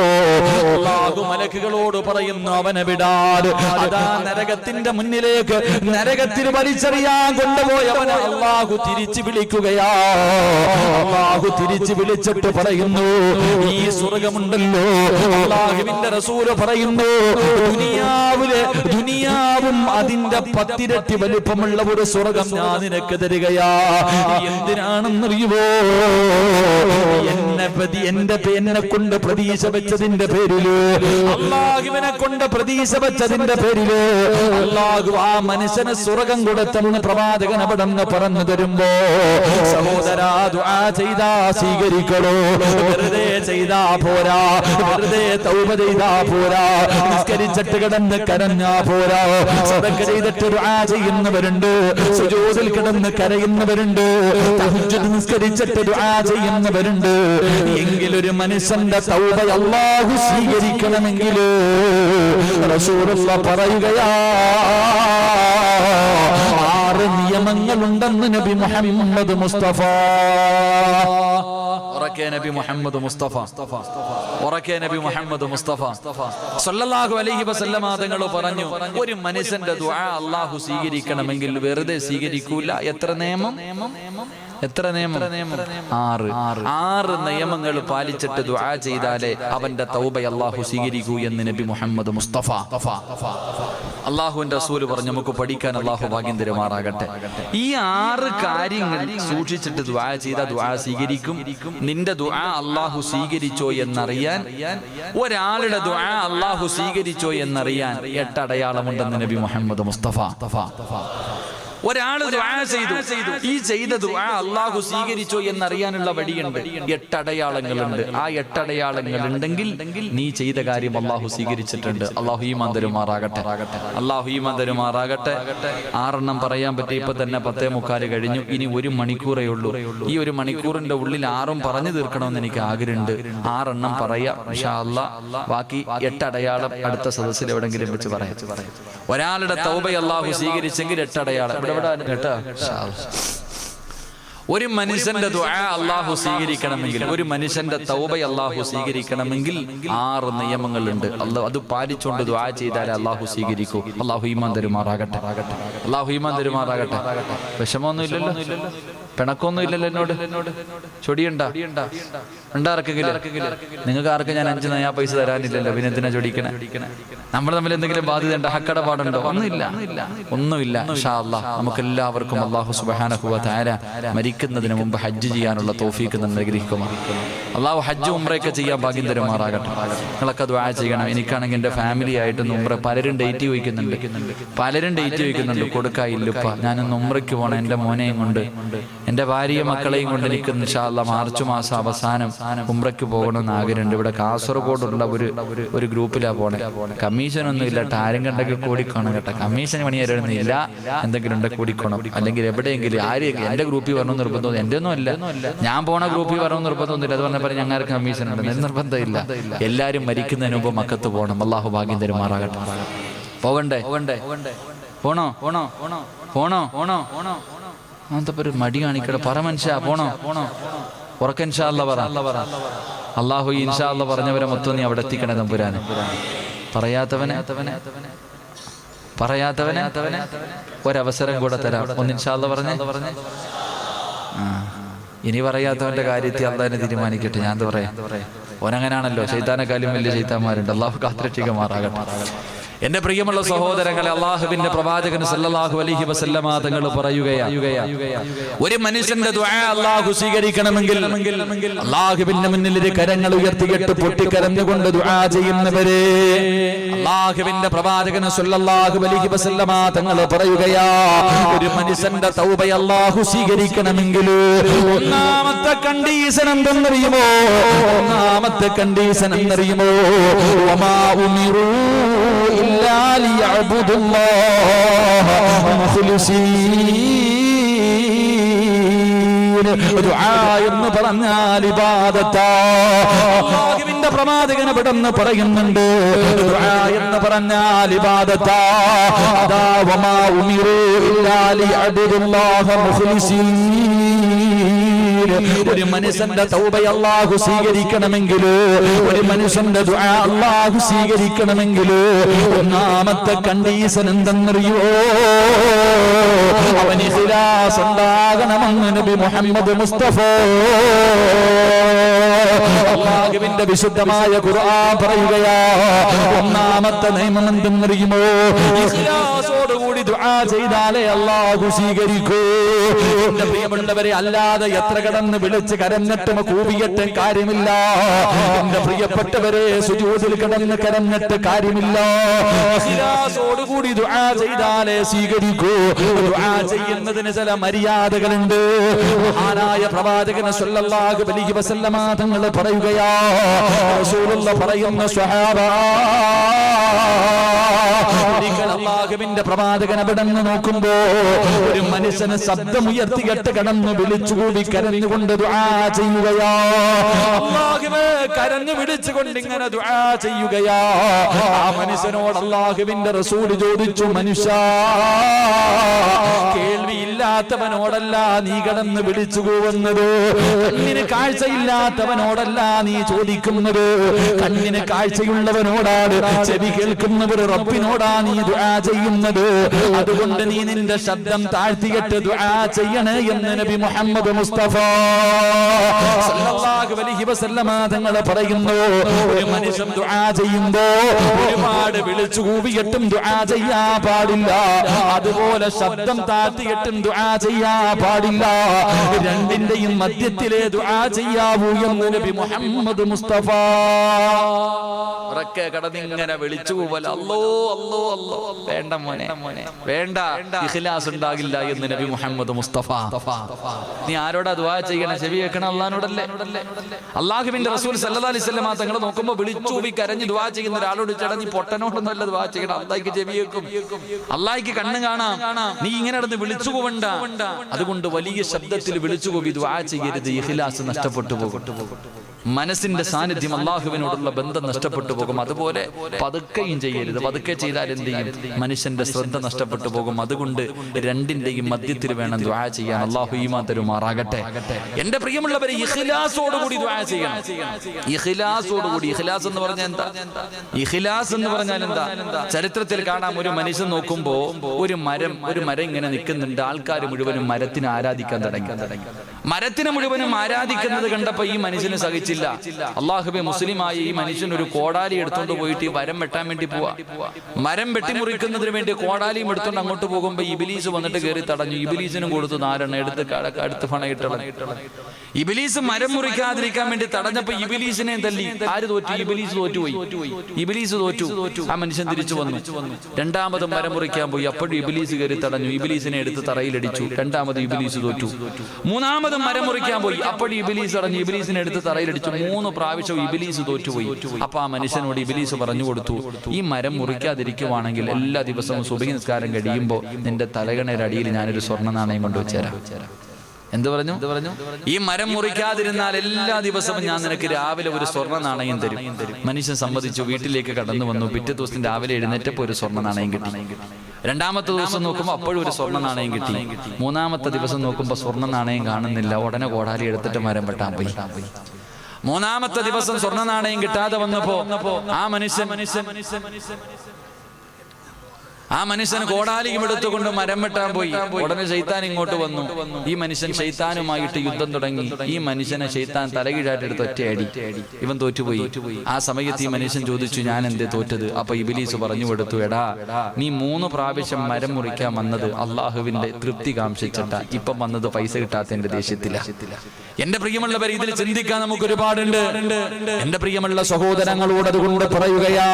അല്ലാഹു മലക്കുകളോട് പറയുന്നു, അവനെ വിടാതെ അതാ നരകത്തിന്റെ മുന്നിലേക്ക് നരകത്തിൽ വലിച്ചെറിയാൻ കൊണ്ടുപോയവനെ അല്ലാഹു തിരിച്ചു വിളിക്കുകയാ. അല്ലാഹു അല്ലാഹു തിരിച്ചു വിളിച്ചിട്ട് പറയുന്നു, ഈ സ്വർഗമുണ്ടല്ലോ, അല്ലാഹുവിന്റെ റസൂല് പറയുന്നു, ദുനിയാവും അതിന്റെ 10 ഇരട്ടി വലിപ്പമുള്ള ഒരു സ്വർഗം ഞാൻ നിനക്ക് തരികയാ. എന്തിനാണെന്നറിയുമോ? എന്നെ കൊണ്ട് പ്രതീക്ഷ വെച്ചതിന്റെ പേരില്, അല്ലാഹുവിനെ കൊണ്ട് പ്രതീക്ഷ വെച്ചതിന്റെ പേരില് അല്ലാഹു ആ മനുഷ്യന് സ്വർഗം കൊടുത്തെന്ന് പ്രവാചകൻ അവിടെ നിന്ന് പറഞ്ഞു തരുമ്പോ, സഹോദരാ, ദുആ ചെയ്താ സ്വീകരിക്കണോ? വെറുതെ ചെയ്താ പോരാ, വെറുതെ തൗബ ചെയ്താ പോരാ, നിസ്കരിച്ചിട്ട് കിടന്ന് കരഞ്ഞാ പോരാ. സദഖ ചെയ്തിട്ട് ദുആ ചെയ്യുന്നവരുണ്ട്, സുജൂദിൽ കിടന്ന് കരയുന്നവരുണ്ട്, തഹജ്ജുദ് നിസ്കരിച്ചിട്ട് ദുആ ചെയ്യുന്നവരുണ്ട്. എങ്കിലൊരു മനുഷ്യന്റെ തൗബ അല്ലാഹു സ്വീകരിക്കണമെങ്കിൽ റസൂലുള്ളാഹി പറയുകയാ, 6 നിയമങ്ങളുണ്ടെന്ന് നബി മുഹമ്മദ് മുസ്തഫ. ഉറക്കെ നബി മുഹമ്മദ് മുസ്തഫ, ഉറക്കെ നബി മുഹമ്മദ് മുസ്തഫ സല്ലല്ലാഹു അലൈഹി വസല്ലമ തങ്ങൾ പറഞ്ഞു, ഒരു മനുഷ്യന്റെ ദുആ അല്ലാഹു സ്വീകരിക്കണമെങ്കിൽ വെറുതെ സ്വീകരിക്കൂല. എത്ര നിയമം? 6 നിയമങ്ങൾ പാലിച്ചിട്ട് ദുആ ചെയ്താലേ അവന്റെ തൗബ അല്ലാഹു സ്വീകരിക്കൂ എന്ന് നബി മുഹമ്മദ് മുസ്തഫ. അല്ലാഹുവിന്റെ റസൂൽ പറഞ്ഞു, നമുക്ക് പഠിക്കാൻ അല്ലാഹു ഭാഗ്യം തരുമാറാകട്ടെ. ഈ 6 കാര്യങ്ങൾ സൂക്ഷിച്ചിട്ട് ദുആ ചെയ്താൽ ദുആ സ്വീകരിക്കും. നിന്റെ ദുആ അല്ലാഹു സ്വീകരിച്ചോ എന്നറിയാൻ, ഒരാളുടെ ദുആ അല്ലാഹു സ്വീകരിച്ചോ എന്നറിയാൻ 8 അടയാളമുണ്ടെന്ന് നബി മുഹമ്മദ് മുസ്തഫ. ഒരാൾ ദുആ ചെയ്തു, ഈ ചെയ്ത ദുആ അല്ലാഹു സ്വീകരിച്ചോ എന്നറിയാനുള്ള വഴിയുണ്ട്. 8 അടയാളങ്ങളുണ്ട്. ആ 8 അടയാളങ്ങൾ ഉണ്ടെങ്കിൽ നീ ചെയ്ത കാര്യം അല്ലാഹു സ്വീകരിച്ചിട്ടുണ്ട്. അല്ലാഹു ഈമാൻ തരുമാറാകട്ടെ, അല്ലാഹു ഈമാൻ തരുമാറാകട്ടെ. 6 പറയാൻ പറ്റി. ഇപ്പൊ തന്നെ 10:45 കഴിഞ്ഞു. ഇനി 1 മണിക്കൂറേ ഉള്ളൂ. ഈ 1 മണിക്കൂറിന്റെ ഉള്ളിൽ 6 പറഞ്ഞു തീർക്കണമെന്ന് എനിക്ക് ആഗ്രഹമുണ്ട്. 6 പറയാം ഇൻഷാ അല്ലാഹ്. ബാക്കി 8 അടയാളം അടുത്ത സദസ്സിൽ എവിടെങ്കിലും വെച്ച് പറയാം. ഒരാളുടെ തൗബ അല്ലാഹു സ്വീകരിച്ചെങ്കിൽ 8 അടയാളം. ഒരു മനുഷ്യന്റെ ദുആ അല്ലാഹു സ്വീകരിക്കണമെങ്കിൽ, ഒരു മനുഷ്യന്റെ തൗബ അല്ലാഹു സ്വീകരിക്കണമെങ്കിൽ 6 നിയമങ്ങളുണ്ട്. അത് പാലിച്ചുകൊണ്ട് ദുആ ചെയ്താലേ അല്ലാഹു സ്വീകരിക്കൂ. അല്ലാഹു ഈമാൻ തരുമാറാകട്ടെ, അല്ലാഹു ഈമാൻ തരുമാറാകട്ടെ. വിഷമമൊന്നും ഇല്ലല്ലോ, പിണക്കൊന്നും ഇല്ലല്ലോ എന്നോട്? ചൊടിയുണ്ടാ? ഉണ്ടാർക്കെങ്കിലും? നിങ്ങൾക്ക് ആർക്കും ഞാൻ 5 നയാ പൈസ തരാനില്ലല്ലോ, പിന്നെ എന്തിനാ ചൊടിക്കണേ? നമ്മൾ തമ്മിൽ എന്തെങ്കിലും ബാധ്യത ഉണ്ടോ? ഹക്കടപാടുണ്ടോ? ഒന്നുമില്ല, ഒന്നുമില്ല. ഇൻഷാ അല്ലാഹ് നമുക്ക് എല്ലാവർക്കും അല്ലാഹു സുബ്ഹാനഹു വ തആല മരിക്കുന്നതിന് മുമ്പ് ഹജ്ജ് ചെയ്യാനുള്ള തൗഫീഖ് അനുഗ്രഹിക്കുമാറാകട്ടെ. അല്ലാഹു ഹജ്ജ് ഉംറയൊക്കെ ചെയ്യാൻ ഭാഗ്യം തരുമാറാകട്ടെ. നിങ്ങളൊക്കെ ദുആ ചെയ്യണം. എനിക്കാണെങ്കിൽ എൻ്റെ ഫാമിലി ആയിട്ട് ഉംറ പലരും ഡേറ്റ് ചോദിക്കുന്നുണ്ട്, കൊടുക്കായില്ലപ്പ. ഞാനൊന്ന് ഉംറയ്ക്ക് പോകണം എൻ്റെ മോനെയും കൊണ്ട്, എൻ്റെ ഭാര്യയും മക്കളെയും കൊണ്ട്. എനിക്ക് ഇൻഷാ അല്ലാഹ് മാർച്ച് മാസം അവസാനം ഉംറയ്ക്ക് പോകണമെന്ന് ആഗ്രഹമുണ്ട്. ഇവിടെ കാസർഗോഡുള്ള ഒരു ഗ്രൂപ്പിലാ പോണേ. കമ്മീഷനൊന്നും ഇല്ല, ആരും കണ്ടൊക്കെ കൂടിക്കോണം കേട്ടോ. കമ്മീഷൻ പണി തരുന്നില്ല, എന്തെങ്കിലും ഉണ്ടെങ്കിൽ കൂടിക്കോണം. അല്ലെങ്കിൽ എവിടെയെങ്കിലും ആരെയൊക്കെ എൻ്റെ ഗ്രൂപ്പിൽ വരണം നിർബന്ധം എൻ്റെ ഒന്നും അല്ല. ഞാൻ പോണ ഗ്രൂപ്പിൽ വരണം നിർബന്ധമൊന്നുമില്ല. അത് പറഞ്ഞാൽ ഞങ്ങൾക്ക് കമ്മീഷൻ ഉണ്ട്, നിർബന്ധമില്ല. എല്ലാവരും മരിക്കുന്നതിന് മുമ്പ് മക്കത്ത് പോകണം. അല്ലാഹു ഭാഗ്യം തരുമാറാകട്ടെ. പോകണ്ടേ? പോണോ? അങ്ങനത്തെ ഒരു മടി കാണിക്കട. പറ മനുഷ്യ, പോണോ? ഉറക്ക ഇൻഷാ അല്ലാഹ് പറ. അല്ലാഹു ഇൻഷാ അല്ലാഹ് പറഞ്ഞവരെ മൊത്തം നീ അവിടെ എത്തിക്കണേ തമ്പുരാനെ. പറയാത്തവനെ ഒരവസരം കൂടെ തരാം. ഒന്ന് ഇൻഷാ അല്ലാഹ് പറഞ്ഞേ. ഇനി പറയാത്തവന്റെ കാര്യത്തിൽ അള്ളാഹിനെ തീരുമാനിക്കട്ടെ. ഞാൻ എന്താ പറയാ, ഓനങ്ങനാണല്ലോ. ശൈത്താനെക്കാളും വലിയ ശൈത്താന്മാരുണ്ട്. അല്ലാഹു കാത്തുരക്ഷിക്കുമാറാകട്ടെ. എന്റെ പ്രിയമുള്ള സഹോദരങ്ങളെ, അല്ലാഹുവിന്റെ പ്രവാചകൻ സല്ലല്ലാഹു അലൈഹി വസല്ലമ തങ്ങൾ പറയുകയാണ്, ഒരു മനുഷ്യന്റെ ദുആ അല്ലാഹു സ്വീകരിക്കണമെങ്കിൽ അല്ലാഹുവിന്റെ മുന്നിൽ കരങ്ങൾ ഉയർത്തിയിട്ട് പൊട്ടിക്കരഞ്ഞുകൊണ്ട് ദുആ ചെയ്യുന്നവരെ അല്ലാഹുവിന്റെ പ്രവാചകൻ സല്ലല്ലാഹു അലൈഹി വസല്ലമ തങ്ങൾ പറയുകയാണ്, ഒരു മനുഷ്യന്റെ തൗബ അല്ലാഹു സ്വീകരിക്കണമെങ്കിൽ ഒന്നാമത്തെ കണ്ടീഷൻ എന്തെന്നറിയുമോ? വമാ ഉമിറൂ إلا ليعبدوا الله مخلصين. ദുആ എന്ന് പറഞ്ഞാൽ ഇബാദത്താണ്. അല്ലാഹുവിന്റെ പ്രവാചകൻ പെട്ടെന്ന് പറയുന്നുണ്ട്, ദുആ എന്ന് പറഞ്ഞാൽ ഇബാദത്താണ്. അതാ വമാ ഉമിറൂ ഇല്ലാ ലിയഅബ്ദുല്ലാഹ മുഖ്ലിസീൻ. ഒരു മനുഷ്യന്റെ തൗബ അല്ലാഹു സ്വീകരിക്കണമെങ്കിൽ, ഒരു മനുഷ്യന്റെ ദുആ അല്ലാഹു സ്വീകരിക്കണമെങ്കിൽ ഒന്നാമത്തെ കണ്ടീഷൻ എന്തെന്നറിയോ? അവന് ഇഖ്ലാസ് ഉണ്ടാകണമെന്ന് നബി മുഹമ്മദ് മുസ്തഫ അല്ലാഹുവിന്റെ വിശുദ്ധമായ ഖുർആൻ പറയുകയാ. ഒന്നാമത്തെ നിയമം എന്തെന്നറിയുമോ? ഇഖ്ലാസോടുകൂടി ദുആ ചെയ്താലേ അല്ലാഹു സ്വീകരിക്കൂ. എന്റെ പ്രിയമുള്ളവരെ, അല്ലാതെ എത്ര കടന്ന് വിളിച്ച് കരഞ്ഞിട്ടും കൂവിയിട്ടും കാര്യമില്ല. എന്റെ പ്രിയപ്പെട്ടവരെ, സുജൂദിൽ കിടന്ന് കരഞ്ഞിട്ട് കാര്യമില്ല. ഇഖ്ലാസോടുകൂടി ദുആ ചെയ്താലേ സ്വീകരിക്കൂ. ദുആ ചെയ്യുന്നതിന് ചില മര്യാദകളുണ്ട്. മഹാനായ പ്രവാചകൻ സ്വല്ലല്ലാഹു അലൈഹി വസല്ലമ തങ്ങൾ പറയുകയാ, റസൂലുള്ളാഹി പറയുന്ന സ്വഹാബ, അല്ലാഹുവിന്റെ പ്രവാചകൻ അവിടെ നിന്ന് നോക്കുമ്പോ ഒരു മനുഷ്യന് ശബ്ദമുയർത്തി കേട്ട് കടന്നു വിളിച്ചുകൂടി കരഞ്ഞുകൊണ്ട് ദുആ ചെയ്യുകയാ. അല്ലാഹുവേ, കരഞ്ഞു വിളിച്ചുകൊണ്ട് ഇങ്ങനെ ദുആ ചെയ്യുകയാ. ആ മനുഷ്യനോട് അല്ലാഹുവിന്റെ റസൂൽ ചോദിച്ചു, മനുഷ്യ, കേൾവിയില്ലാത്തവനോടല്ല നീ കടന്ന് വിളിച്ചു കൂവുന്നത്, കണ്ണിന് കാഴ്ചയില്ലാത്തവനോടല്ല നീ ചോദിക്കുന്നത്, കണ്ണിന് കാഴ്ചയുള്ളവനോടാണ്, ചെവി കേൾക്കുന്നവർ റബ്ബിനോടാ നീ ദുആ ചെയ്യുന്നത്. അതുകൊണ്ട് നീ നിന്റെ ശബ്ദം താഴ്ത്തിയിട്ട് ദുആ ചെയ്യണേ എന്ന് നബി മുഹമ്മദ് മുസ്തഫ സല്ലല്ലാഹു അലൈഹി വസല്ലമ തങ്ങൾ പറയുന്നു. ഒരു മനുഷ്യൻ ദുആ ചെയ്യുമ്പോ ഒരുപാട് വിളിച്ചു കൂവിയിട്ടും ദുആ ചെയ്യാൻ പാടില്ല, അതുപോലെ ശബ്ദം താഴ്ത്തിയിട്ടും ദുആ ചെയ്യാൻ പാടില്ല. രണ്ടിന്റെയും മധ്യത്തിലെ ദുആ ചെയ്യാവൂ എന്ന് നബി മുഹമ്മദ് മുസ്തഫ. ഉറക്കെ കടന്നിങ്ങനെ വിളിച്ചു കൂവൽ, അല്ലോ അല്ലോ അല്ലോ, വേണ്ട മോനെ വേണ്ട, ഇഖ്ലാസ് ഉണ്ടാകില്ല എന്ന് നബി മുഹമ്മദ് മുസ്തഫ. നീ ആരോടാ ദുആ ചെയ്യണം? ചെവി കേൾക്കണം അല്ലാഹുവിനോടല്ലേ. അല്ലാഹുവിന്റെ റസൂൽ സല്ലല്ലാഹു അലൈഹി വസല്ലം തങ്ങൾ നോക്കുമ്പോൾ വിളിച്ചു കൂവി കരഞ്ഞു ദുആ ചെയ്യുന്ന ഒരാളോട് ചേട്ടാ നീ പൊട്ടനോടൊന്നുമല്ല ദുആ ചെയ്യണം, അല്ലാഹുവിന്റെ ചെവി കേൾക്കും, അല്ലാഹുവിന്റെ കണ്ണ് കാണാം, നീ ഇങ്ങനെ നടന്ന് വിളിച്ചു കൂവണ്ട. അതുകൊണ്ട് വലിയ ശബ്ദത്തിൽ വിളിച്ചു കൂവി ദുആ ചെയ്യരുത്, ഇഖ്ലാസ് നഷ്ടപ്പെട്ടു പോകും. മനസ്സിന്റെ സാന്നിധ്യം, അല്ലാഹുവിനോടുള്ള ബന്ധം നഷ്ടപ്പെട്ടു പോകും. അതുപോലെ പതുക്കെയും ചെയ്യരുത്. പതുക്കെ ചെയ്താൽ എന്ത് ചെയ്യും? മനുഷ്യന്റെ ശ്രദ്ധ നഷ്ടപ്പെട്ടു പോകും. അതുകൊണ്ട് രണ്ടിന്റെയും മധ്യത്തിൽ വേണം ദുആ ചെയ്യാൻ. അല്ലാഹു ഈമാൻ തരുമാറാകട്ടെ. എന്റെ പ്രിയമുള്ളവരെ, ഇഖ്ലാസോടുകൂടി ദുആ ചെയ്യണം. ഇഖ്ലാസോടുകൂടി. ഇഖ്ലാസ് എന്ന് പറഞ്ഞാൽ എന്താ? ഇഖ്ലാസ് എന്ന് പറഞ്ഞാൽ എന്താ? ചരിത്രത്തിൽ കാണാം, ഒരു മനുഷ്യൻ നോക്കുമ്പോ ഒരു മരം ഇങ്ങനെ നിൽക്കുന്നുണ്ട്. ആൾക്കാർ മുഴുവനും മരത്തിനെ ആരാധിക്കാൻ തുടങ്ങി. മരത്തിനെ മുഴുവനും ആരാധിക്കുന്നത് കണ്ടപ്പോ ഈ മനുഷ്യന് സഹിച്ചില്ല. അല്ലാഹുവേ, മുസ്ലിമായ ഈ മനുഷ്യൻ ഒരു കോടാലി എടുത്തോണ്ട് പോയിട്ട് ഈ മരം വെട്ടാൻ വേണ്ടി പോവാ. മരം വെട്ടിമുറിക്കുന്നതിന് വേണ്ടി കോടാലിയും എടുത്തോണ്ട് അങ്ങോട്ട് പോകുമ്പോ ഇബ്ലീസ് വന്നിട്ട് കയറി തടഞ്ഞു. ഇബ്ലീസിനും കൊടുത്തു 4 എണ്ണം എടുത്ത് പണയിട്ടളഞ്ഞു. ഇബ്ലീസ് മരം മുറിക്കാതിരിക്കാൻ വേണ്ടി തടഞ്ഞപ്പോ ഇബ്ലീസിനെ തല്ലി. ആര് തോറ്റു? ഇബ്ലീസ് തോറ്റുപോയി. ഇബ്ലീസ് തോറ്റു. ആ മനുഷ്യൻ തിരിച്ചു വന്നു. രണ്ടാമത് മരം മുറിക്കാൻ പോയി. അപ്പോഴും ഇബ്ലീസ് കയറി തടഞ്ഞു. ഇബ്ലീസിനെ എടുത്ത് തറയിലടിച്ചു. രണ്ടാമത് ഇബ്ലീസ് തോറ്റു. മൂന്നാമത് മരം മുറിക്കാൻ പോയി. അപ്പോഴും ഇബ്ലീസ് തടഞ്ഞു. ഇബ്ലീസിനെ എടുത്ത് തറയിലടിച്ചു. 3 പ്രാവശ്യം ഇബ്ലീസ് തോറ്റുപോയി. അപ്പൊ ആ മനുഷ്യനോട് ഇബ്ലീസ് പറഞ്ഞു കൊടുത്തു, ഈ മരം മുറിക്കാതിരിക്കുവാണെങ്കിൽ എല്ലാ ദിവസവും സുബഹി നിസ്കാരം കഴിയുമ്പോ നിന്റെ തലകണയുടെ അടിയിൽ ഞാനൊരു സ്വർണ്ണ നാണയം കൊണ്ടുവച്ചേരാം. എന്ത് പറഞ്ഞു? ഈ മരം മുറിക്കാതിരുന്നാൽ എല്ലാ ദിവസവും ഞാൻ നിനക്ക് രാവിലെ ഒരു സ്വർണ്ണ നാണയം തരും. മനുഷ്യൻ സമ്മതിച്ചു. വീട്ടിലേക്ക് കടന്നു വന്നു. പിറ്റേ ദിവസം രാവിലെ എഴുന്നേറ്റപ്പോ ഒരു സ്വർണ്ണ നാണയം കിട്ടി. രണ്ടാമത്തെ ദിവസം നോക്കുമ്പോൾ അപ്പോഴും ഒരു സ്വർണ്ണ നാണയം കിട്ടി. മൂന്നാമത്തെ ദിവസം നോക്കുമ്പോൾ സ്വർണ്ണ നാണയം കാണുന്നില്ല. ഉടനെ കോടാലി എടുത്തിട്ട് മരം വെട്ടാൻ പോയി. മൂന്നാമത്തെ ദിവസം സ്വർണ്ണ നാണയം കിട്ടാതെ വന്നപ്പോ ആ മനുഷ്യൻ കോടാലിയും എടുത്തുകൊണ്ട് മരം വെട്ടാൻ പോയി. ഉടനെ ശൈത്താൻ ഇങ്ങോട്ട് വന്നു. ഈ മനുഷ്യൻ ശൈത്താനുമായിട്ട് യുദ്ധം തുടങ്ങി. ഈ മനുഷ്യനെ ശൈത്താൻ തലകീഴായിട്ട് എടുത്ത് ഒറ്റയടി. ഇവൻ തോറ്റുപോയി. ആ സമയത്ത് ഈ മനുഷ്യൻ ചോദിച്ചു, ഞാൻ എന്തേ തോറ്റത്? അപ്പൊ ഇബ്ലീസ് പറഞ്ഞു കൊടുത്തു, എടാ, നീ 3 പ്രാവശ്യം മരം മുറിക്കാൻ വന്നത് അള്ളാഹുവിന്റെ തൃപ്തി കാംക്ഷിച്ചിട്ട. ഇപ്പം വന്നത് പൈസ കിട്ടാത്തതിന്റെ ദേഷ്യത്തില. എന്റെ പ്രിയമുള്ളവർ, ഇതിൽ ചിന്തിക്കാൻ നമുക്ക് ഒരുപാടുണ്ട്. എന്റെ പ്രിയമുള്ള സഹോദരങ്ങളോട് അതുകൊണ്ട് പറയുകയാ,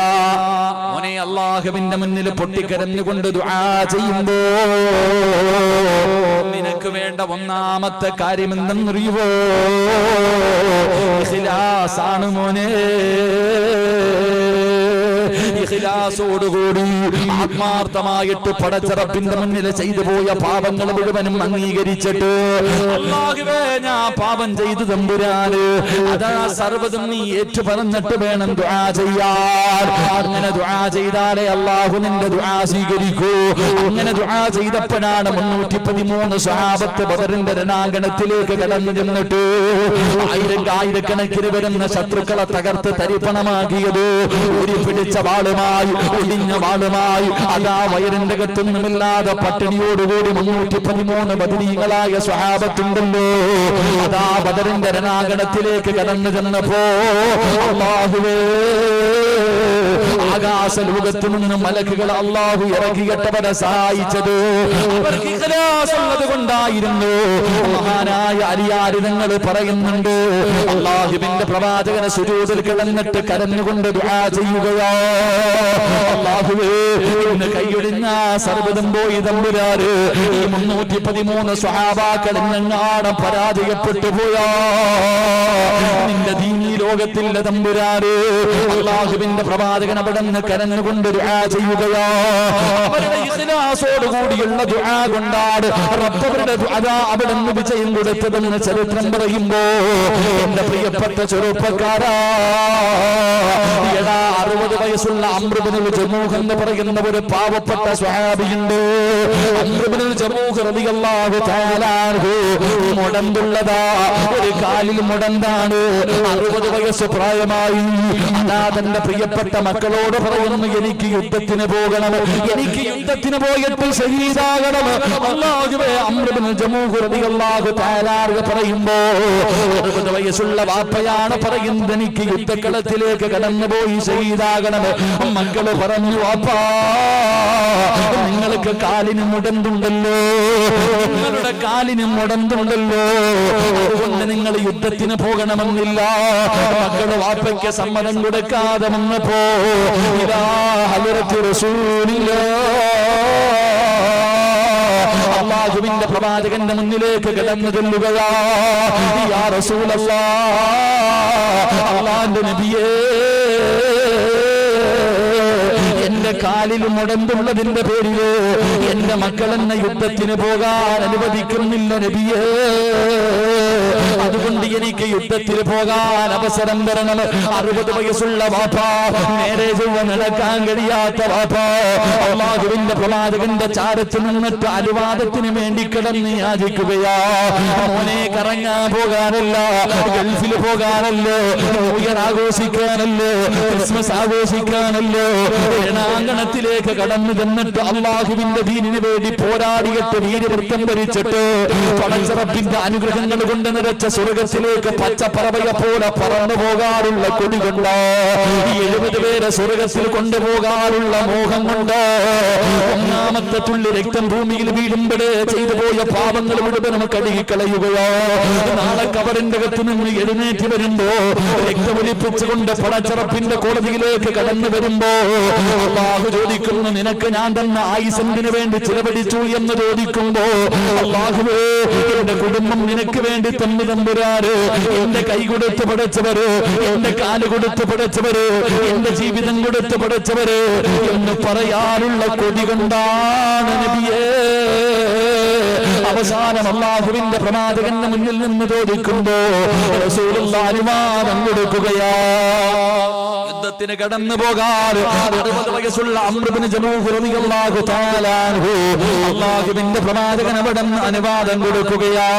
മോനെ, അള്ളാഹുവിന്റെ മുന്നിൽ പൊട്ടിക്കരഞ്ഞുകൊണ്ട് ദുആ ചെയ്യുമ്പോ നിനക്ക് വേണ്ട ഒന്നാമത്തെ കാര്യം എന്തെന്നറിയുവോ? ഇഖ്ലാസാണ് മോനെ. ഇഖ്ലാസോടുകൂടി ആത്മാർത്ഥമായിട്ട് പടച്ചറപ്പിന്റെ മുന്നിൽ ചെയ്തു പോയ പാപങ്ങൾ മുഴുവനും അംഗീകരിച്ചിട്ട് അല്ലാഹുവേ ഞാൻ പാപം ചെയ്തു തമ്പുരാന് അതാ സർവ്വതും നീ ഏറ്റു പറഞ്ഞിട്ട് വേണം ദുആ ചെയ്യാൻ. അങ്ങനെ ദുആ ചെയ്താലേ അല്ലാഹു നിന്റെ ദുആ സ്വീകരിക്കൂ. അങ്ങനെ ദുആ ചെയ്തപ്പോഴാണ് 313 സ്വഹാബത്ത് ബദറിന്റെ രണാങ്കണത്തിലേക്ക് കടന്നു ചെന്നിട്ട് ആയിരക്കണക്കിന് വരുന്ന ശത്രുക്കളെ തകർത്ത് തരിപ്പണമാക്കിയത് ഒരു പിടിച്ച വാളുമായി ഒടിഞ്ഞ വാളുമായി അതാ വയറിന്റെ കത്തൊന്നുമില്ലാതെ പട്ടിണിയോടുകൂടി 313 ബദരീകളായ സ്വഹാബത്തുണ്ടല്ലോ. അതാ ബദറിന്റെ രണാങ്കണത്തിലേക്ക് കടന്നു ചെന്നപ്പോ അല്ലാഹുവേ ആകാശ ലോകത്തു നിന്ന് മലക്കുകൾ അല്ലാഹു ഇറക്കിയിട്ടവരെ സഹായിച്ചത് അവർക്ക് ഇഖ്ലാസ് ഉള്ളത് കൊണ്ടായിരുന്നു. മഹാനായ അലിയാരി തങ്ങൾ പറയുന്നുണ്ട് അല്ലാഹുവിന്റെ പ്രവാചകനെ സുജൂദിൽ കിടന്നിട്ട് കരഞ്ഞുകൊണ്ട് ദുആ ചെയ്യുകയോ അല്ലാഹുവേ ഇന്ന് കൈയൊടിഞ്ഞ സർവ്വതും പോയി തമ്പുരാന് ഈ 313 സ്വഹാബാക്കൾ ഇന്നെങ്ങാണ് പരാജയപ്പെട്ടു പോയാ നിന്റെ ദീനീ ലോകത്തിന്റെ തമ്പുരാന് അല്ലാഹുവിന്റെ പ്രവാചകൻ അവിടെ നിന്ന് കരഞ്ഞുകൊണ്ട് ദുആ ചെയ്യുകയോ അവരുടെ ഇഖ്ലാസോടുകൂടിയുള്ള ദുആ കൊണ്ടാണ് റബ്ബവരുടെ അതാ അവിടെ നിന്ന് വിജയം കൊടുത്തതെന്ന് ചരിത്രം പറയുമ്പോ എന്റെ പ്രിയപ്പെട്ട ചെറുപ്പക്കാരാ 60 വയസ്സുള്ള അംർ ഇബ്നുൽ ജമൂഹ് എന്ന് പറയുന്ന ഒരു പാവപ്പെട്ട സ്വഹാബിയുണ്ട്. അംർ ഇബ്നുൽ ജമൂഹ് റളിയല്ലാഹു തആല അൻഹു മുടന്തുള്ളതാ ഒരു കാലിൽ മുടന്താണ്. 60 വയസ്സ് പ്രായമായി. അതാ തന്റെ പ്രിയപ്പെട്ട മക്കളോട് പറയുന്നു എനിക്ക് യുദ്ധത്തിന് പോകണം, എനിക്ക് യുദ്ധത്തിന് പോയിട്ട് ശഹീദാകണം. അല്ലാഹുവേ അംർ ഇബ്നുൽ ജമൂഹ് റളിയല്ലാഹു തആല അൻഹു പറയുമ്പോ 60 വയസ്സുള്ള വാപ്പയാണ് പറയുന്നത് എനിക്ക് യുദ്ധക്കളത്തിലേക്ക് കടന്നുപോയി ശഹീദാകണം. മക്കള് പറഞ്ഞു വാപ്പാ നിങ്ങൾക്ക് കാലിന് മുടന്തുണ്ടല്ലോ, നിങ്ങളുടെ കാലിന് മുടന്തുണ്ടല്ലോ, അതുകൊണ്ട് നിങ്ങൾ യുദ്ധത്തിന് പോകണമെന്നില്ല. മക്കള് വാപ്പയ്ക്ക് സമ്മതം കൊടുക്കാതെ വന്നപ്പോ ഇതാ ഹദറത്ത് റസൂലുള്ളാഹ് അല്ലാഹുവിന്റെ പ്രവാചകന്റെ മുന്നിലേക്ക് കടന്നു ചെല്ലുകയാ. യാ റസൂലല്ലാഹ് അല്ലാഹുവിന്റെ നബിയേ എന്റെ കാലിൽ മുടന്തുള്ളതിന്റെ പേരില് എന്റെ മക്കൾ എന്നെ യുദ്ധത്തിന് പോകാൻ അനുവദിക്കുന്നില്ല നബിയേ, അതുകൊണ്ട് എനിക്ക് യുദ്ധത്തിന് പോകാൻ അവസരം തരണം. 60 വയസ്സുള്ള വാപ്പാ, നേരെ ചൊവ്വ നടക്കാൻ കഴിയാത്ത വാപ്പാ അല്ലാഹുവിന്റെ പ്രവാചകന്റെ ചാരത്തിൽ നിന്നിട്ട് അനുവാദത്തിന് വേണ്ടി കിടന്ന് യാചിക്കുകയാ. മോനെ കറങ്ങാൻ പോകാനല്ല, ഗൾഫിൽ പോകാനല്ലോ, ന്യൂഇയർ ആഘോഷിക്കാനല്ലോ, ക്രിസ്മസ് ആഘോഷിക്കാനല്ലോ, രണാങ്കണത്തിലേക്ക് കടന്നു ചെന്നിട്ട് അല്ലാഹുവിന്റെ ദീനിന് വേണ്ടി പോരാടിയിട്ട് വീരവൃത്തം ഭരിച്ചിട്ട് പടച്ചറപ്പിന്റെ അനുഗ്രഹങ്ങൾ കൊണ്ട് നിറച്ച സ്വർഗത്തിലേക്ക് പച്ചപ്പറവയെ പോലെ പറന്നു പോകാറുള്ള കൊടി കൊണ്ട് 70 പേരെ സ്വർഗത്തിൽ കൊണ്ടുപോകാറുള്ള മോഹം കൊണ്ട് ഒന്നാമത്തെ തുള്ളി രക്തം ഭൂമിയിൽ വീഴുമ്പോഴേ ചെയ്തു പോയ പാപങ്ങൾ മുഴുവനും കഴുകിക്കളയുകയോ നാളെ കബറിന്റെ അകത്ത് നിന്ന് എഴുന്നേറ്റ് വരുമ്പോ രക്തമൊലിപ്പിച്ചുകൊണ്ട് പടച്ചറപ്പിന്റെ കോടതിയിലേക്ക് കടന്നു വരുമ്പോ അല്ലാഹു ചോദിക്കുന്നു നിനക്ക് ഞാൻ തന്ന ആയുസെന്തിനു വേണ്ടി ചിലവഴിച്ചു എന്ന് ചോദിക്കുമ്പോ അല്ലാഹുവേ എന്റെ കുടുംബം നിനക്ക് വേണ്ടി തന്നു തമ്പുരാന്, എന്റെ കൈ കൊടുത്ത് പടച്ചവര്, എന്റെ കാല് കൊടുത്ത് പടച്ചവര്, എന്റെ ജീവിതം കൊടുത്ത് പടച്ചവര് എന്ന് പറയാനുള്ള കൊടി കൊണ്ടാണ് നബിയേ. അവസാനം അല്ലാഹുവിന്റെ പ്രവാചകന്റെ മുന്നിൽ നിന്ന് ചോദിക്കുമ്പോ റസൂലുള്ളാഹി അനുവാദം കൊടുക്കുകയാ യുദ്ധത്തിന് കടന്നു പോകാൻ. 60 വയസ്സുള്ള അംർ ഇബ്നു ജമൂഹ് റളിയല്ലാഹു തആല അൻഹു അല്ലാഹുവിന്റെ പ്രവാചകൻ അവിടെ അനുവാദം കൊടുക്കുകയാ.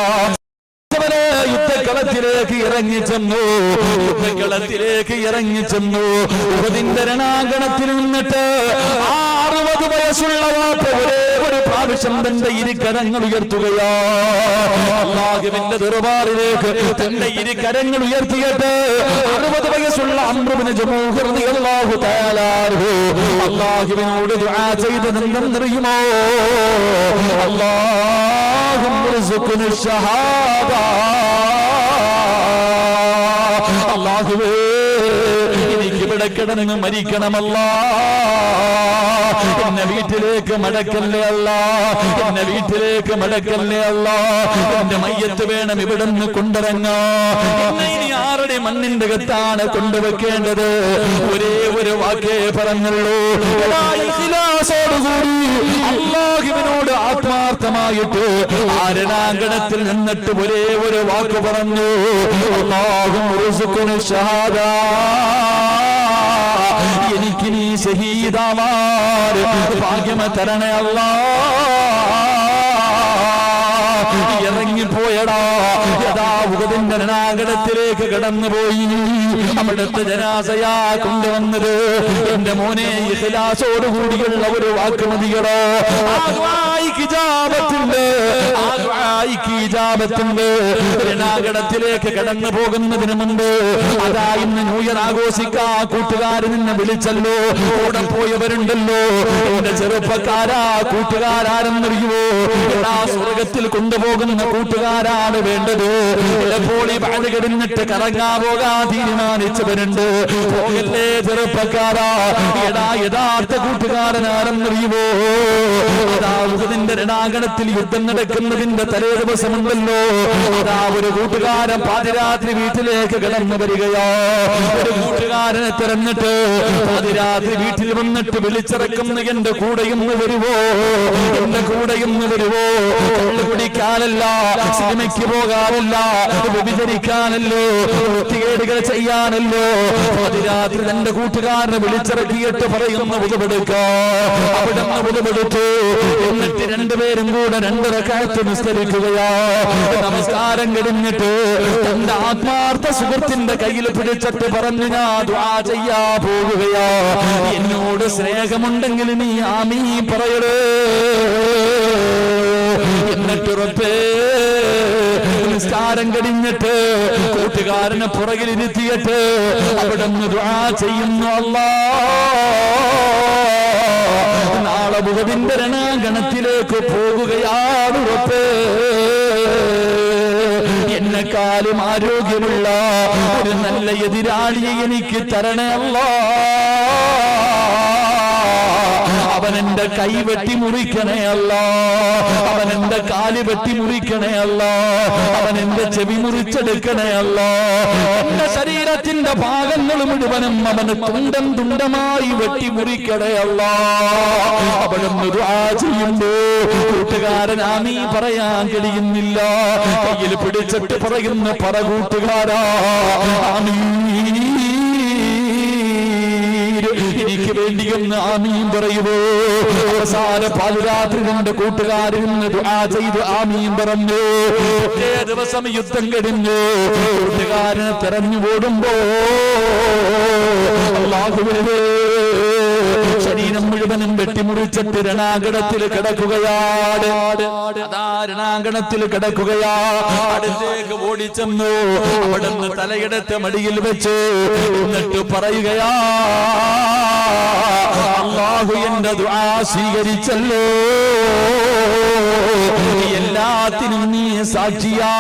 യുദ്ധക്കളത്തിലേക്ക് ഇറങ്ങിച്ചെന്നു, യുദ്ധക്കളത്തിലേക്ക് ഇറങ്ങിച്ചെന്നു. ഉഹദിന്റെ രണാങ്കണത്തിൽ നിന്നിട്ട് 60 വയസ്സുള്ള വാപ്പ ഒരേ ഒരു പ്രാവശ്യം തന്റെ ഇരുകരങ്ങൾ ഉയർത്തുകയാ. അല്ലാഹുവിന്റെ ദർബാറിലേക്ക് തന്റെ ഇരുകരങ്ങൾ ഉയർത്തിയിട്ട് 60 വയസ്സുള്ള അംർ ഇബ്നു ജമൂഹ് റളിയല്ലാഹു തആല അൻഹു അല്ലാഹുവിനോട് ദുആ ചെയ്തത് എന്തെന്നറിയുമോ? അല്ലാഹുമ്മ ർസുഖ്നി ഷഹാദ, അല്ലാഹുവേ എനിക്ക് ഇവിടെ കിടന്ന് മരിക്കണമല്ല, എന്നെ വീട്ടിലേക്ക് മടക്കല്ലേ അല്ല, എന്നെ വീട്ടിലേക്ക് മടക്കല്ലേ അല്ല, എന്റെ മയ്യത്ത് വേണം ഇവിടുന്ന് കൊണ്ടിറങ്ങാ, എന്നെ ഇനി ആരുടെ മണ്ണിന്റെ അകത്താണ് കൊണ്ടുവെക്കേണ്ടത്. ഒരേ ഒരു വാക്കേ പറഞ്ഞുള്ളൂ. ഇഖ്ലാസോടുകൂടി അല്ലാഹുവിനോട് ആത്മാർത്ഥമായിട്ട് ആ രണാങ്കണത്തിൽ നിന്നിട്ട് ഒരേ ഒരു വാക്ക് പറഞ്ഞു, അല്ലാഹുമ്മ ഉർസുഖ്നി ഷഹാദ, എനിക്ക് നീ ശഹീദാവാൻ ഭാഗ്യം തരണേ അല്ലാഹ്. ഇറങ്ങിപ്പോയടാ, യഥാ ഉഹദിന്റെ രണാങ്കണത്തിലേക്ക് കടന്നുപോയി. അവിടുത്തെ ജനാസയാ കൊണ്ടുവന്നത്. എന്റെ മോനെ, ഇഖ്ലാസോടുകൂടിയുള്ള ഒരു വാക്ക് മതിയടോ. രണാങ്കണത്തിലേക്ക് കടന്നു പോകുന്നതിന് മുമ്പ് അതാ ഇന്ന് ന്യൂ ഇയർ ആഘോഷിക്കാ കൂട്ടുകാരൻ നിന്നെ വിളിച്ചല്ലോ, കൂടെ പോയവരുണ്ടല്ലോ. എന്റെ ചെറുപ്പക്കാരാ, കൂട്ടുകാരാരെന്നറിയുവോ? സ്വർഗത്തിൽ കൊണ്ടുപോകുന്ന കൂട്ടുകാരാണ് വേണ്ടത്. ചിലപ്പോൾ ഈ പാട് കിടന്നിട്ട് കറങ്ങാ പോകാൻ തീരുമാനിച്ചവരുണ്ട്. പോകല്ലേ ചെറുപ്പക്കാരാ, യഥാർത്ഥ കൂട്ടുകാരനാരെന്നറിയുവോ? അതാ ഉഹദിന്റെ രണാങ്കണത്തിൽ യുദ്ധം നടക്കുന്നതിന്റെ തലേ ദിവസമുണ്ടല്ലോ, അതാ ഒരു കൂട്ടുകാരൻ പാതിരാത്രി വീട്ടിലേക്ക് കടന്നു വരികയോ. ഒരു കൂട്ടുകാരനെ തിരഞ്ഞിട്ട് പാതിരാത്രി വീട്ടിൽ വന്നിട്ട് വിളിച്ചിറക്കുന്ന, എന്റെ കൂടെയൊന്ന് വരുവോ, എന്റെ കൂടെയൊന്ന് വരുവോ? കുടിക്കാനല്ല, സിനിമയ്ക്ക് പോകാനല്ല, വ്യഭിചരിക്കാനല്ലോ, വൃത്തികേടുകൾ ചെയ്യാനല്ലോ. അതിരാത്രി തന്റെ കൂട്ടുകാരനെ വിളിച്ചിറക്കിയിട്ട് പറയുന്ന ഉദവെടുക്ക. അവിടെ ഉദവെടുത്തു. എന്നിട്ട് രണ്ടുപേരും കൂടെ 2 റക്അത്ത് നിസ്കരിക്കുകയാ. നമസ്കാരം കഴിഞ്ഞിട്ട് തന്റെ ആത്മാർത്ഥ സുഹൃത്തിന്റെ കയ്യിൽ പിടിച്ചിട്ട് പറഞ്ഞു, ഞാൻ ദുആ ചെയ്യാ പോകുകയാ. എന്നോട് സ്നേഹമുണ്ടെങ്കിൽ നീ ആമീൻ പറയണേ. എന്നിട്ട് ഉറപ്പേ നിസ്കാരം കഴിഞ്ഞിട്ട് കൂട്ടുകാരനെ പുറകിലിരുത്തിയിട്ട് അവിടെ ദുആ ചെയ്യുന്നു, അല്ലാഹ് നാളെ ഉഹദിന്റെ രണാങ്കണത്തിലേക്ക് പോകുകയാണ് ഉറപ്പേ. എന്നെക്കാളും ആരോഗ്യമുള്ള ഒരു നല്ല എതിരാളിയെ എനിക്ക് തരണേ അല്ലാഹ്. അവനെന്റെ കൈ വെട്ടി മുറിക്കണേ അല്ലാഹ്. അവനെന്റെ കാല് വെട്ടി മുറിക്കണേ അല്ലാഹ്. അവനെന്റെ ചെവി മുറിച്ചെടുക്കണേ അല്ലാഹ്. എന്റെ ശരീരത്തിന്റെ ഭാഗങ്ങൾ മുഴുവനും അവന് തുണ്ടം തുണ്ടമായി വെട്ടി മുറിക്കണേ അല്ലാഹ്. അവിടുന്ന് ദുആ ചെയ്യുമ്പോ കൂട്ടുകാരൻ ആമീൻ പറയാൻ കഴിയുന്നില്ല. കയ്യിൽ പിടിച്ചിട്ട് പറയുന്നു, പറ കൂട്ടുകാരാ ആമീൻ, എനിക്ക് വേണ്ടിയൊന്ന് ആമീൻ പറയുവോ? അവസാന പാതിരാത്രി കൊണ്ട് കൂട്ടുകാരിൽ നിന്ന് ദുആ ചെയ്ത് ആമീൻ പറഞ്ഞു. ഒരേ ദിവസം യുദ്ധം കഴിഞ്ഞു. കൂട്ടുകാരനെ തെരഞ്ഞു ഓടുമ്പോ അല്ലാഹുവേ, ശരീരം മുഴുവനും വെട്ടിമുറിച്ചിട്ട് രണാങ്കണത്തിൽ കിടക്കുകയാണ്. അതാ രണാങ്കണത്തിൽ കിടക്കുകയാ. അടുത്തേക്ക് ഓടിച്ചെന്നു. അവിടുന്ന് തലയെടുത്ത് മടിയിൽ വെച്ച് എന്നിട്ട് പറയുകയാ, അല്ലാഹു എന്റെ ദുആ സ്വീകരിച്ചല്ലോ, എല്ലാത്തിനും നീ സാക്ഷിയാ.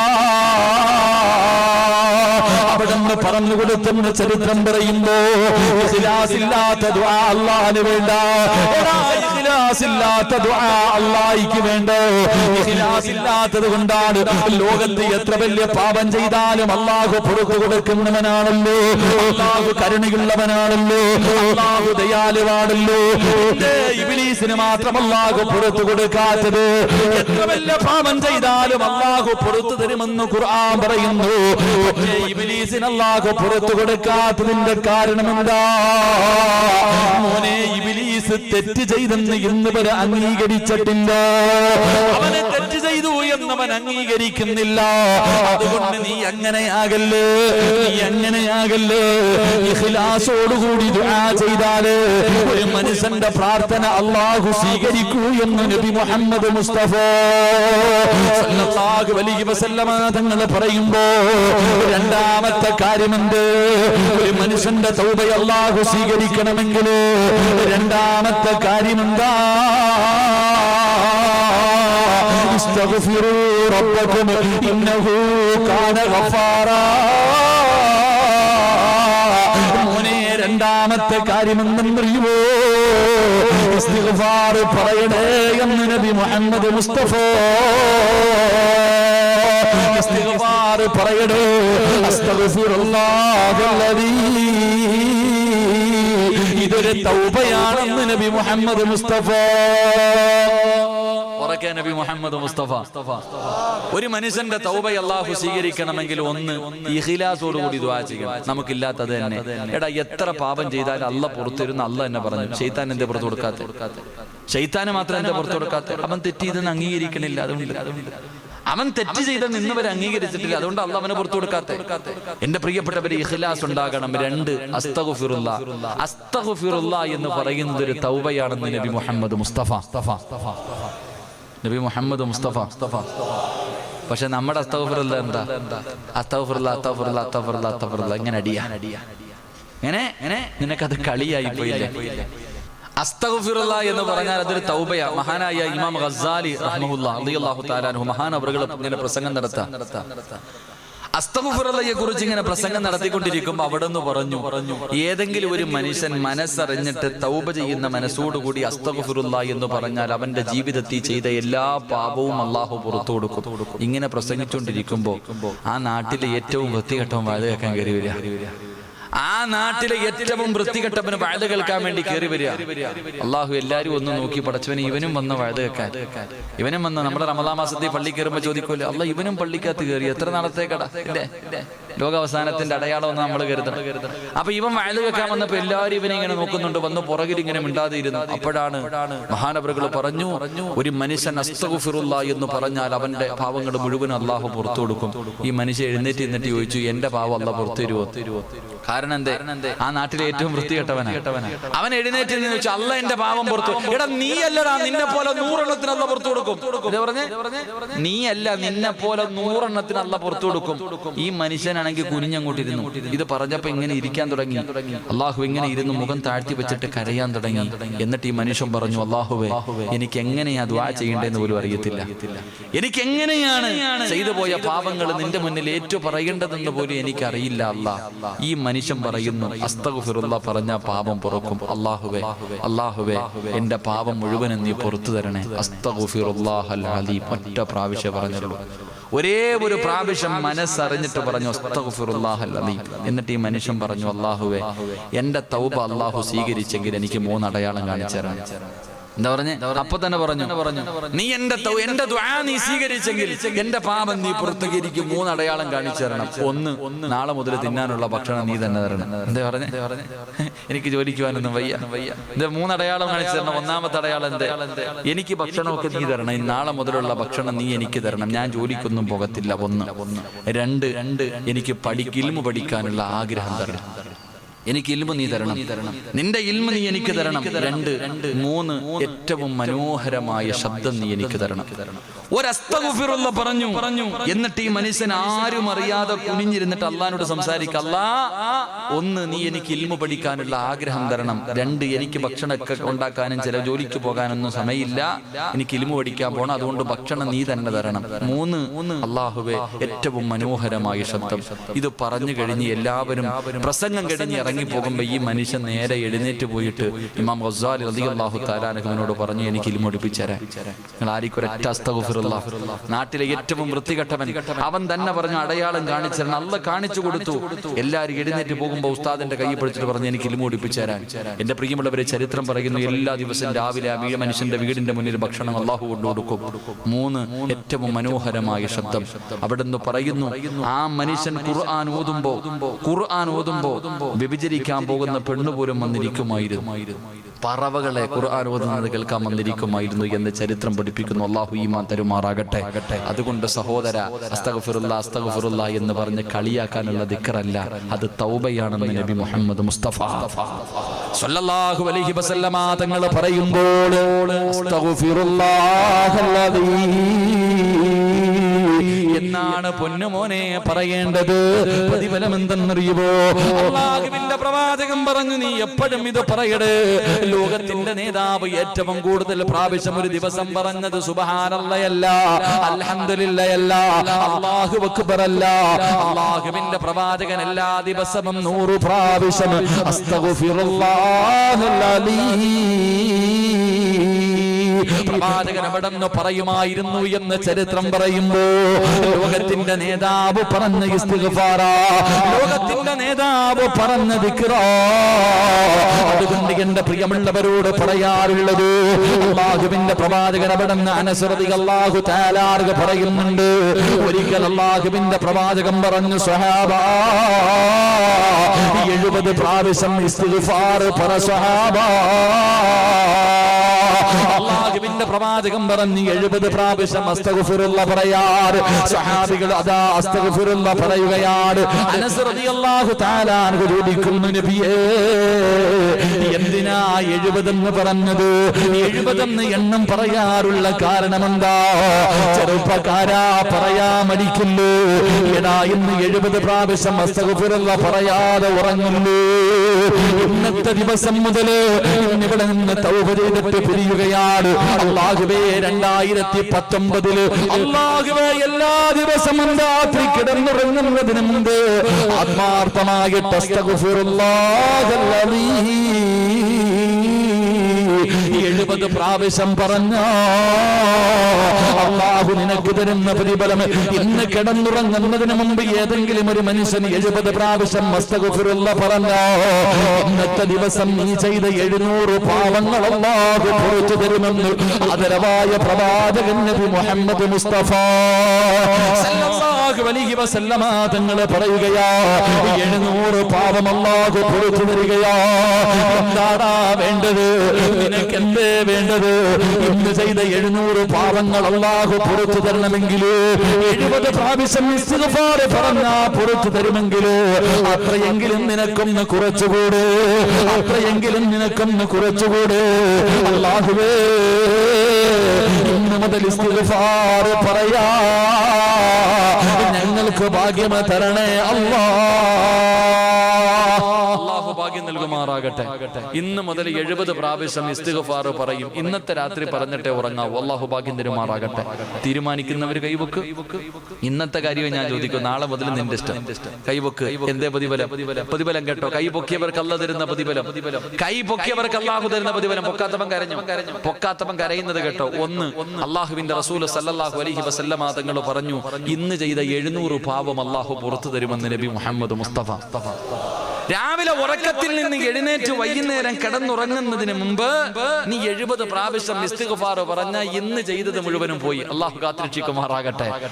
അവിടുന്ന് പറഞ്ഞു കൊടുത്തെന്ന് ചരിത്രം പറയുമ്പോ, ഇഖ്ലാസില്ലാത്ത ദുആ അല്ലാഹുവിന് വേണ്ട. ഇഖ്ലാസില്ലാത്ത ദുആ അല്ലാഹുവിന് വേണ്ട. ഇഖ്ലാസില്ലാത്തത് കൊണ്ടാണ് ലോകത്ത് എത്ര വലിയ പാപം ചെയ്താലും അല്ലാഹു പുറത്തു കൊടുക്കുന്നവനാണല്ലോ, അല്ലാഹു കരുണയുള്ളവനാണല്ലോ, അല്ലാഹു ദയാലുവാണല്ലോ. ഇബ്ലീസിന് മാത്രം അല്ലാഹു പുറത്തു കൊടുക്കാത്തത്. എത്ര വലിയ പാപം ചെയ്താലും അല്ലാഹു പുറത്തു തരുമെന്ന് ഖുർആൻ പറയുന്നു. ഇബ്ലീസിന് അല്ലാഹു പുറത്തു കൊടുക്കാത്തതിന്റെ കാരണം എന്താ? മോനെ, ഇബ്ലീസ് തെറ്റ് ചെയ്തെന്ന് ഇന്ന് വരെ അംഗീകരിച്ചിട്ടില്ല. അവനെ തെറ്റ് ചെയ്തു എന്നവൻ അംഗീകരിക്കുന്നില്ല. അതുകൊണ്ട് നീ അങ്ങനെയാകല്ലേ, നീ അങ്ങനെയാകല്ലേ. ഇഖ്ലാസോടുകൂടി ദുആ ചെയ്താല് ഒരു മനുഷ്യന്റെ പ്രാർത്ഥന അല്ലാഹു സ്വീകരിക്കൂ എന്ന് നബി മുഹമ്മദ് മുസ്തഫ സല്ലല്ലാഹു അലൈഹി വസല്ലമ തങ്ങൾ പറയുമ്പോ രണ്ടാമത്തെ കാര്യമുണ്ട്. ഒരു മനുഷ്യന്റെ തൗബ അല്ലാഹു സ്വീകരിക്കണമെങ്കിൽ രണ്ടാമത്തെ കാര്യമെന്താ? ഇസ്തഗ്ഫിറൂ റബ്ബക്കും ഇന്നഹു കാന ഗഫാറാ. മോനെ, രണ്ടാമത്തെ കാര്യമെന്നറിയുമോ? ഇസ്തിഗ്ഫാർ പറയണേ എന്ന് നബി മുഹമ്മദ് മുസ്തഫ ഇസ്തിഗ്ഫാർ പറയടോ. അസ്തഗ്ഫിറുല്ലാഹല്ലദീ. ഇതൊരു തൗബയാണെന്ന് നബി മുഹമ്മദ് മുസ്തഫ. ഉറക്കെ നബി മുഹമ്മദ് മുസ്തഫ. ഒരു മനുഷ്യന്റെ തൗബ അല്ലാഹു സ്വീകരിക്കണമെങ്കിൽ ഒന്ന് ഇഖ്ലാസോടുകൂടി ദുആ ചെയ്യണം. നമുക്കില്ലാത്തത് തന്നെ. എടാ എത്ര പാപം ചെയ്താലും അല്ലാഹ് പുറത്തിരുന്ന് അല്ലാഹ് എന്നെ പറഞ്ഞു. ശൈത്താൻ എന്തേ പുറത്തു കൊടുക്കാത്ത? ശൈത്താന് മാത്രം എന്താ പുറത്തു കൊടുക്കാത്ത? അവൻ തെറ്റ് ചെയ്തെന്ന് അംഗീകരിക്കണില്ല. അതുകൊണ്ട് അവൻ തെറ്റ് ചെയ്തെന്ന് ഇന്നുവരെ അംഗീകരിച്ചിട്ടില്ല. അതുകൊണ്ട് അല്ലാഹ് അവനെ പുറത്തു കൊടുക്കാത്ത. എന്റെ പ്രിയപ്പെട്ടവരെ, ഇഖ്ലാസ് ഉണ്ടാകണം. 2 അസ്തഗ്ഫിറുല്ലാഹ്. അസ്തഗ്ഫിറുല്ലാഹ് എന്ന് പറയുന്നത് ഒരു തൗബയാണെന്ന് നബി മുഹമ്മദ് മുസ്തഫ. നബി മുഹമ്മദ് മുസ്തഫ. പക്ഷെ നമ്മുടെ അസ്തഗ്ഫിറുല്ലാഹ് എന്താ? അസ്തഗ്ഫിറുല്ലാഹ് അസ്തഗ്ഫിറുല്ലാഹ് അസ്തഗ്ഫിറുല്ലാഹ് അസ്തഗ്ഫിറുല്ലാഹ്. ഇങ്ങനെ അടിയാ. ഇങ്ങനെ നിനക്കത് കളിയായി പോയില്ലേ? അസ്തഗ്ഫിറുല്ലാഹ് എന്ന് പറഞ്ഞാൽ അതൊരു തൗബയാ. മഹാനായ ഇമാം ഗസ്സാലി റഹ്മഹുല്ലാഹ് റളിയല്ലാഹു തആല അൻഹു മഹാനവറുകൾ ഇങ്ങനെ പ്രസംഗം നടത്താം. അസ്തഗ്ഫിറുല്ലാഹയെ കുറിച്ച് ഇങ്ങനെ പ്രസംഗം നടത്തിക്കൊണ്ടിരിക്കുമ്പോൾ അവിടുന്ന് പറഞ്ഞു, ഏതെങ്കിലും ഒരു മനുഷ്യൻ മനസ്സറിഞ്ഞിട്ട് തൗബ ചെയ്യുന്ന മനസ്സോടുകൂടി അസ്തഗ്ഫിറുല്ലാഹ് എന്ന് പറഞ്ഞാൽ അവന്റെ ജീവിതത്തിൽ ചെയ്ത എല്ലാ പാപവും അല്ലാഹു പുറത്തു കൊടുക്കും. ഇങ്ങനെ പ്രസംഗിച്ചുകൊണ്ടിരിക്കുമ്പോൾ ആ നാട്ടിലെ ഏറ്റവും വൃത്തികെട്ടവൻ വാഴ കേൾക്കാൻ കയറി വരിക. ആ നാട്ടിലെ ഏറ്റവും വൃത്തികെട്ടവന് വാഴ കേൾക്കാൻ വേണ്ടി കയറി വരിക. അള്ളാഹു എല്ലാരും ഒന്ന് നോക്കി, പടച്ചവന് ഇവനും വന്ന വാഴ കേൾക്കാൻ. ഇവനും വന്ന നമ്മുടെ റമദാൻ മാസത്തിൽ പള്ളി കയറുമ്പോൾ ചോദിക്കുമല്ലോ, അള്ളാഹ് ഇവനും പള്ളിക്കകത്ത് കയറി എത്ര നാളത്തേക്കടാ? ഇല്ലേ, ലോകാവസാനത്തിന്റെ അടയാളം ഒന്ന് നമ്മൾ കരുതണം. അപ്പൊ ഇവൻ വാഴ കേൾക്കാൻ വന്നപ്പോ എല്ലാവരും ഇവനെ ഇങ്ങനെ നോക്കുന്നുണ്ട്. വന്ന് പുറകിൽ ഇങ്ങനെ മിണ്ടാതിരുന്നു. അപ്പോഴാണ് മഹാനവറുകൾ പറഞ്ഞു, ഒരു മനുഷ്യൻ അസ്തഗ്ഫിറുല്ലാഹ് എന്ന് പറഞ്ഞാൽ അവന്റെ പാവങ്ങൾ മുഴുവൻ അള്ളാഹു പുറത്തു കൊടുക്കും. ഈ മനുഷ്യൻ എഴുന്നേറ്റ് ചോദിച്ചു, എന്റെ പാവം അള്ളാഹ് പുറത്തു തരുമോ? കാരണം എന്തേ? ആ നാട്ടിലെ ഏറ്റവും വൃത്തികെട്ടവനാ. അവൻ എഴുന്നേറ്റ് ചോദിച്ചു, അല്ല എന്റെ പാവം പുറത്തു. എടാ നീ അല്ലടാ, നിന്നെ പോലെ 100 എണ്ണത്തിന് അല്ല പുറത്തു കൊടുക്കും. നീ അല്ല, നിന്നെ പോലെ 100 എണ്ണത്തിന് അല്ല പുറത്തു കൊടുക്കും. ഈ മനുഷ്യനാണെങ്കിൽ കുനിഞ്ഞങ്ങോട്ടിരുന്നു. ഇത് പറഞ്ഞപ്പോ ഇങ്ങനെ ഇരിക്കാൻ തുടങ്ങി. അള്ളാഹു ഇങ്ങനെ ഇരുന്ന് മുഖം താഴ്ത്തി വെച്ചിട്ട് കരയാൻ തുടങ്ങി. എന്നിട്ട് ഈ മനുഷ്യൻ പറഞ്ഞു, അള്ളാഹുവേ, എനിക്ക് എങ്ങനെയാ ദുആ ചെയ്യേണ്ടതെന്ന് പോലും അറിയത്തില്ല. എനിക്ക് എങ്ങനെയാണ് ചെയ്തു പോയ പാപങ്ങൾ നിന്റെ മുന്നിൽ ഏറ്റു പറയേണ്ടതെന്ന് പോലും എനിക്കറിയില്ല അല്ലാഹ്. ഈ മനുഷ്യൻ പറയുന്നു, അസ്തഗ്ഫിറുല്ലാഹ് പറഞ്ഞ പാപം പുറക്കും. അല്ലാഹുവേ, അല്ലാഹുവേ, എന്റെ പാപം മുഴുവനും നീ പുറത്തു തരണേ. അസ്തഗ്ഫിറുല്ലാഹൽ അലീം. ഒറ്റ പ്രാവശ്യം പറഞ്ഞുള്ളൂ. ഒരേ ഒരു പ്രാവശ്യം മനസ്സറിഞ്ഞിട്ട് പറഞ്ഞു, അസ്തഗ്ഫിറുല്ലാഹൽ അലീം. എന്നിട്ട് ഈ മനുഷ്യൻ പറഞ്ഞു, അല്ലാഹുവേ, എന്റെ തൗബ അല്ലാഹു സ്വീകരിച്ചെങ്കിൽ എനിക്ക് 3 അടയാളം കാണിച്ചു തരണം. എന്താ പറഞ്ഞേ? അപ്പൊ തന്നെ പറഞ്ഞു, നീ എന്റെ ദുആ നീ സ്വീകരിച്ചെങ്കിൽ എന്റെ പാപം നീ പുറത്തേക്ക് എനിക്ക് 3 അടയാളം കാണിച്ചു തരണം. 1, നാളെ മുതൽ തിന്നാനുള്ള ഭക്ഷണം നീ തന്നെ തരണം. എന്താ പറഞ്ഞേ? എനിക്ക് ജോലിക്ക് പോകാനൊന്നും വയ്യ. ഇത് 3 അടയാളം കാണിച്ചു തരണം. 1ാമത്തെ അടയാളം എന്തേ? എനിക്ക് ഭക്ഷണമൊക്കെ നീ തരണം. നാളെ മുതലുള്ള ഭക്ഷണം നീ എനിക്ക് തരണം. ഞാൻ ജോലിക്കൊന്നും പോകത്തില്ല. 1. 2, എനിക്ക് ഇൽമു പഠിക്കാനുള്ള ആഗ്രഹം തരണം. എനിക്ക് ഇൽമു നീ തരണം. നിന്റെ ഇൽമു നീ എനിക്ക് തരണം. 2, 3 ഏറ്റവും മനോഹരമായ ശബ്ദം നീ എനിക്ക് തരണം. ഒരു അസ്തഗ്ഫിറുല്ലാഹ് പറഞ്ഞു. എന്നിട്ട് ഈ മനുഷ്യൻ ആരും അറിയാതെ കുനിഞ്ഞിരുന്നിട്ട് അള്ളാഹിനോട് സംസാരിക്കുക. അല്ലാഹ്, 1 നീ എനിക്ക് ഇൽമു പഠിക്കാനുള്ള ആഗ്രഹം തരണം. 2 എനിക്ക് ഭക്ഷണമൊക്കെ ഉണ്ടാക്കാനും ചില ജോലിക്ക് പോകാനൊന്നും സമയമില്ല. എനിക്ക് ഇൽമു പഠിക്കാൻ പോകണം. അതുകൊണ്ട് ഭക്ഷണം നീ തന്നെ തരണം. 3 അല്ലാഹുവേ, ഏറ്റവും മനോഹരമായ ശബ്ദം. ഇത് പറഞ്ഞു കഴിഞ്ഞ് എല്ലാവരും പ്രസംഗം കഴിഞ്ഞ് ഇറങ്ങി പോകുമ്പോ ഈ മനുഷ്യൻ നേരെ എഴുന്നേറ്റ് പോയിട്ട് ഇമാം ഗസ്സാലി റളിയല്ലാഹു തആല അൻഹുവിനോട് പറഞ്ഞു, എനിക്ക് ഇൽമു പഠിപ്പിച്ചു തരാൻ. നിങ്ങൾ ആർക്കും ഒരൊറ്റ അസ്തഗ്ഫിറുല്ലാഹ്. നാട്ടിലെ ഏറ്റവും വൃത്തികെട്ടവൻ അവൻ തന്നെ പറഞ്ഞു, അടയാളം കാണിച്ചു തരണം. അല്ലാഹ് കാണിച്ചു കൊടുത്തു. എല്ലാവരും എഴുന്നേറ്റ് പോകുമ്പോൾ ഉസ്താദിന്റെ കൈ പിടിച്ചിട്ട് പറഞ്ഞു, എനിക്ക് ഇൽമു പഠിപ്പിച്ചു തരാൻ. എന്റെ പ്രിയമുള്ളവരെ, ചരിത്രം പറയുന്നു, എല്ലാ ദിവസവും രാവിലെ ആ മനുഷ്യന്റെ വീടിന്റെ മുന്നിൽ ഭക്ഷണം അല്ലാഹു കൊണ്ടുകൊടുക്കും. 3 ഏറ്റവും മനോഹരമായ ശബ്ദം. അവിടുന്ന് പറയുന്നു, ആ മനുഷ്യൻ ഖുർആൻ ഓതുമ്പോ വ്യഭിചരിക്കാൻ പോകുന്ന പെണ്ണുപോലും വന്നിരിക്കുമായിരുന്നു. പറവകളെ ഖുർആൻ ഓതുന്നത് കേൾക്കാൻ വന്നിരിക്കുമായിരുന്നു എന്ന് ചരിത്രം പഠിപ്പിക്കുന്നു. അല്ലാഹു ഈമാൻ തരുമാറാകട്ടെ. അതുകൊണ്ട് സഹോദര, അസ്തഗ്ഫിറുല്ലാഹ് അസ്തഗ്ഫിറുല്ലാഹ് എന്ന് പറഞ്ഞ് കളിയാക്കാനുള്ള ദിക്റല്ല, അത് തൗബയാണെന്ന് നബി മുഹമ്മദ് മുസ്തഫ സ്വല്ലല്ലാഹു അലൈഹി വസല്ലമ തങ്ങൾ പറയുമ്പോൾ അസ്തഗ്ഫിറുല്ലാഹല്ലദീ എന്നാണ് പൊന്നുമോനെ പറയേണ്ടത്. പ്രതിഫലം എന്തെന്നറിയുമോ? അല്ലാഹുവിന്റെ പ്രവാചകൻ പറഞ്ഞു, നീ എപ്പോഴും ഇത് പറയടേ. ലോകത്തിന്റെ നേതാവ് ഏറ്റവും കൂടുതൽ പ്രാവശ്യം ഒരു ദിവസം പറഞ്ഞത് സുബ്ഹാനല്ലാഹല്ല, അൽഹംദുലില്ലാഹല്ല, അല്ലാഹു അക്ബർ അല്ല. അല്ലാഹുവിന്റെ പ്രവാചകൻ എല്ലാ ദിവസവും 100 പ്രാവശ്യം അസ്തഗ്ഫിറുല്ലാഹൽ അലീം പ്രവാചകൻ അവിടെന്ന് പറയുമായിരുന്നു എന്ന് ചരിത്രം പറയുമ്പോ ലോകത്തിന്റെ നേതാവ് പറഞ്ഞ ഇസ്തിഗ്ഫാറാ, ലോകത്തിന്റെ നേതാവ് പറഞ്ഞ ദിക്റാ. അതുകൊണ്ട് എന്റെ പ്രിയമുള്ളവരോട് പറയാറുള്ളത്, അല്ലാഹുവിന്റെ പ്രവാചകൻ അവിടെന്ന് അനസ് റളിയല്ലാഹു തആല അൻഹു പറയുന്നുണ്ട്, ഒരിക്കൽ അല്ലാഹുവിന്റെ പ്രവാചകൻ പറഞ്ഞു, സ്വഹാബാ 70 പ്രാവശ്യം ഇസ്തിഗ്ഫാർ പറ സ്വഹാബാ. അല്ലാഹുവിന്റെ പ്രവാചകൻ പറഞ്ഞു 70 പ്രാവശ്യം അസ്തഗ്ഫിറുല്ലാഹ് പറയാറ്. സ്വഹാബികൾ അതാ അസ്തഗ്ഫിറുല്ലാഹ് പറയുകയാണ്. അനസ് റളിയല്ലാഹു തആല അൻഹു ചോദിക്കുന്നു, നബിയേ എന്തിനാ 70 എന്ന് പറഞ്ഞത്? 70 എന്ന് എണ്ണം പറയാറുള്ള കാരണം എന്താ? ചെറുപ്പക്കാരാ പറയാ മടിക്കുന്നു. എടാ ഇന്ന് 70 പ്രാവശ്യം അസ്തഗ്ഫിറുല്ലാഹ് പറയാതെ ഉറങ്ങുന്നു. ഇന്നത്തെ ദിവസം മുതൽ ഇവിടെ നിന്ന് തൗബ ചെയ്തിട്ട് പിരിയുകയാണ്. അല്ലാഹുവേ 2019 അല്ലാഹുവേ എല്ലാ ദിവസവും രാത്രി കിടന്നുറങ്ങുന്നതിന് മുമ്പ് ആത്മാർത്ഥമായിട്ട് അസ്തഗ്ഫിറുല്ലാഹൽ അലീം 70 പ്രാവശ്യം പറഞ്ഞ അല്ലാഹു നിനക്ക് തരുന്ന പ്രതിഫലം. ഇന്ന് കിടന്നുറങ്ങുന്നതിന് മുമ്പ് ഏതെങ്കിലും ഒരു മനുഷ്യന് 70 പ്രാവശ്യം അസ്തഗ്ഫിറുല്ലാഹ് പറഞ്ഞ ഇന്നത്തെ ദിവസം നീ ചെയ്ത 700 പാവങ്ങൾ അല്ലാഹു പുറത്തു തരുമെന്ന് ആദരവായ പ്രവാചകൻ നബി മുഹമ്മദ് മുസ്തഫ സല്ലല്ലാഹു അലൈഹി വസല്ലമ തങ്ങൾ പറയുകയാ, 700 പാവം അല്ലാഹു പുറത്തു തരികയാ. എന്താടാ വേണ്ടത്? നിനക്ക് എന്തേ വേണ്ടത്? ഇന്ന് ചെയ്ത 700 പാവങ്ങൾ അല്ലാഹു പുറത്തു തരണമെങ്കിൽ 70 പ്രാവശ്യം ഇസ്തിഗ്ഫാർ പറഞ്ഞാ പുറത്തു തരുമെങ്കിൽ അത്രയെങ്കിലും നിനക്കൊന്ന് കുറച്ചുകൂടെ, അത്രയെങ്കിലും നിനക്കൊന്ന് കുറച്ചുകൂടെ. അല്ലാഹുവേ ഇന്ന് മുതൽ ഇസ്തിഗ്ഫാർ പറയാ ഞങ്ങൾക്ക് ഭാഗ്യം തരണേ അല്ലാഹു ഭാഗ്യം നൽകുമാറാകട്ടെ. ഇന്ന് മുതൽ 70 പ്രാവശ്യം ഇസ്തിഗ്ഫാർ പറയും. ഇന്നത്തെ രാത്രി പറഞ്ഞിട്ടേ ഉറങ്ങാവൂ. അല്ലാഹു ഭാഗ്യം തരുമാറാകട്ടെ. തീരുമാനിക്കുന്നവർ കൈവക്ക്. ഇന്നത്തെ കാര്യം ഞാൻ ചോദിക്കും, നാളെ മുതൽ നിന്റെ ഇഷ്ടം. കൈവക്ക്. എന്തേ പ്രതിഫലം? പ്രതിഫലം കേട്ടോ. കൈ പൊക്കിയവർക്ക് അല്ലാഹു തരുന്ന പ്രതിഫലം. കൈ പൊക്കിയവർക്ക് അല്ലാഹു തരുന്ന പ്രതിഫലം. പൊക്കാത്തവൻ കരഞ്ഞു. പൊക്കാത്തവൻ കരയുന്നത് കേട്ടോ. ഒന്ന്, അല്ലാഹുവിന്റെ റസൂൽ സല്ലല്ലാഹു അലൈഹി വസല്ലമ തങ്ങൾ പറഞ്ഞു, ഇന്ന് ചെയ്ത 700 പാവം അല്ലാഹു പുറത്തു തരുമെന്ന് നബി മുഹമ്മദ് മുസ്തഫ. രാവിലെ ഉറക്കത്തിൽ നിന്ന് എഴുന്നേറ്റ് വൈകുന്നേരം കിടന്നുറങ്ങുന്നതിന് മുമ്പ് നീ 70 പ്രാവശ്യം ഇസ്തിഗ്ഫാർ പറഞ്ഞ ഇന്ന് ചെയ്തത് മുഴുവനും പോയി. അല്ലാഹു കാത്തിരക്ഷിക്കുമാറാകട്ടെ.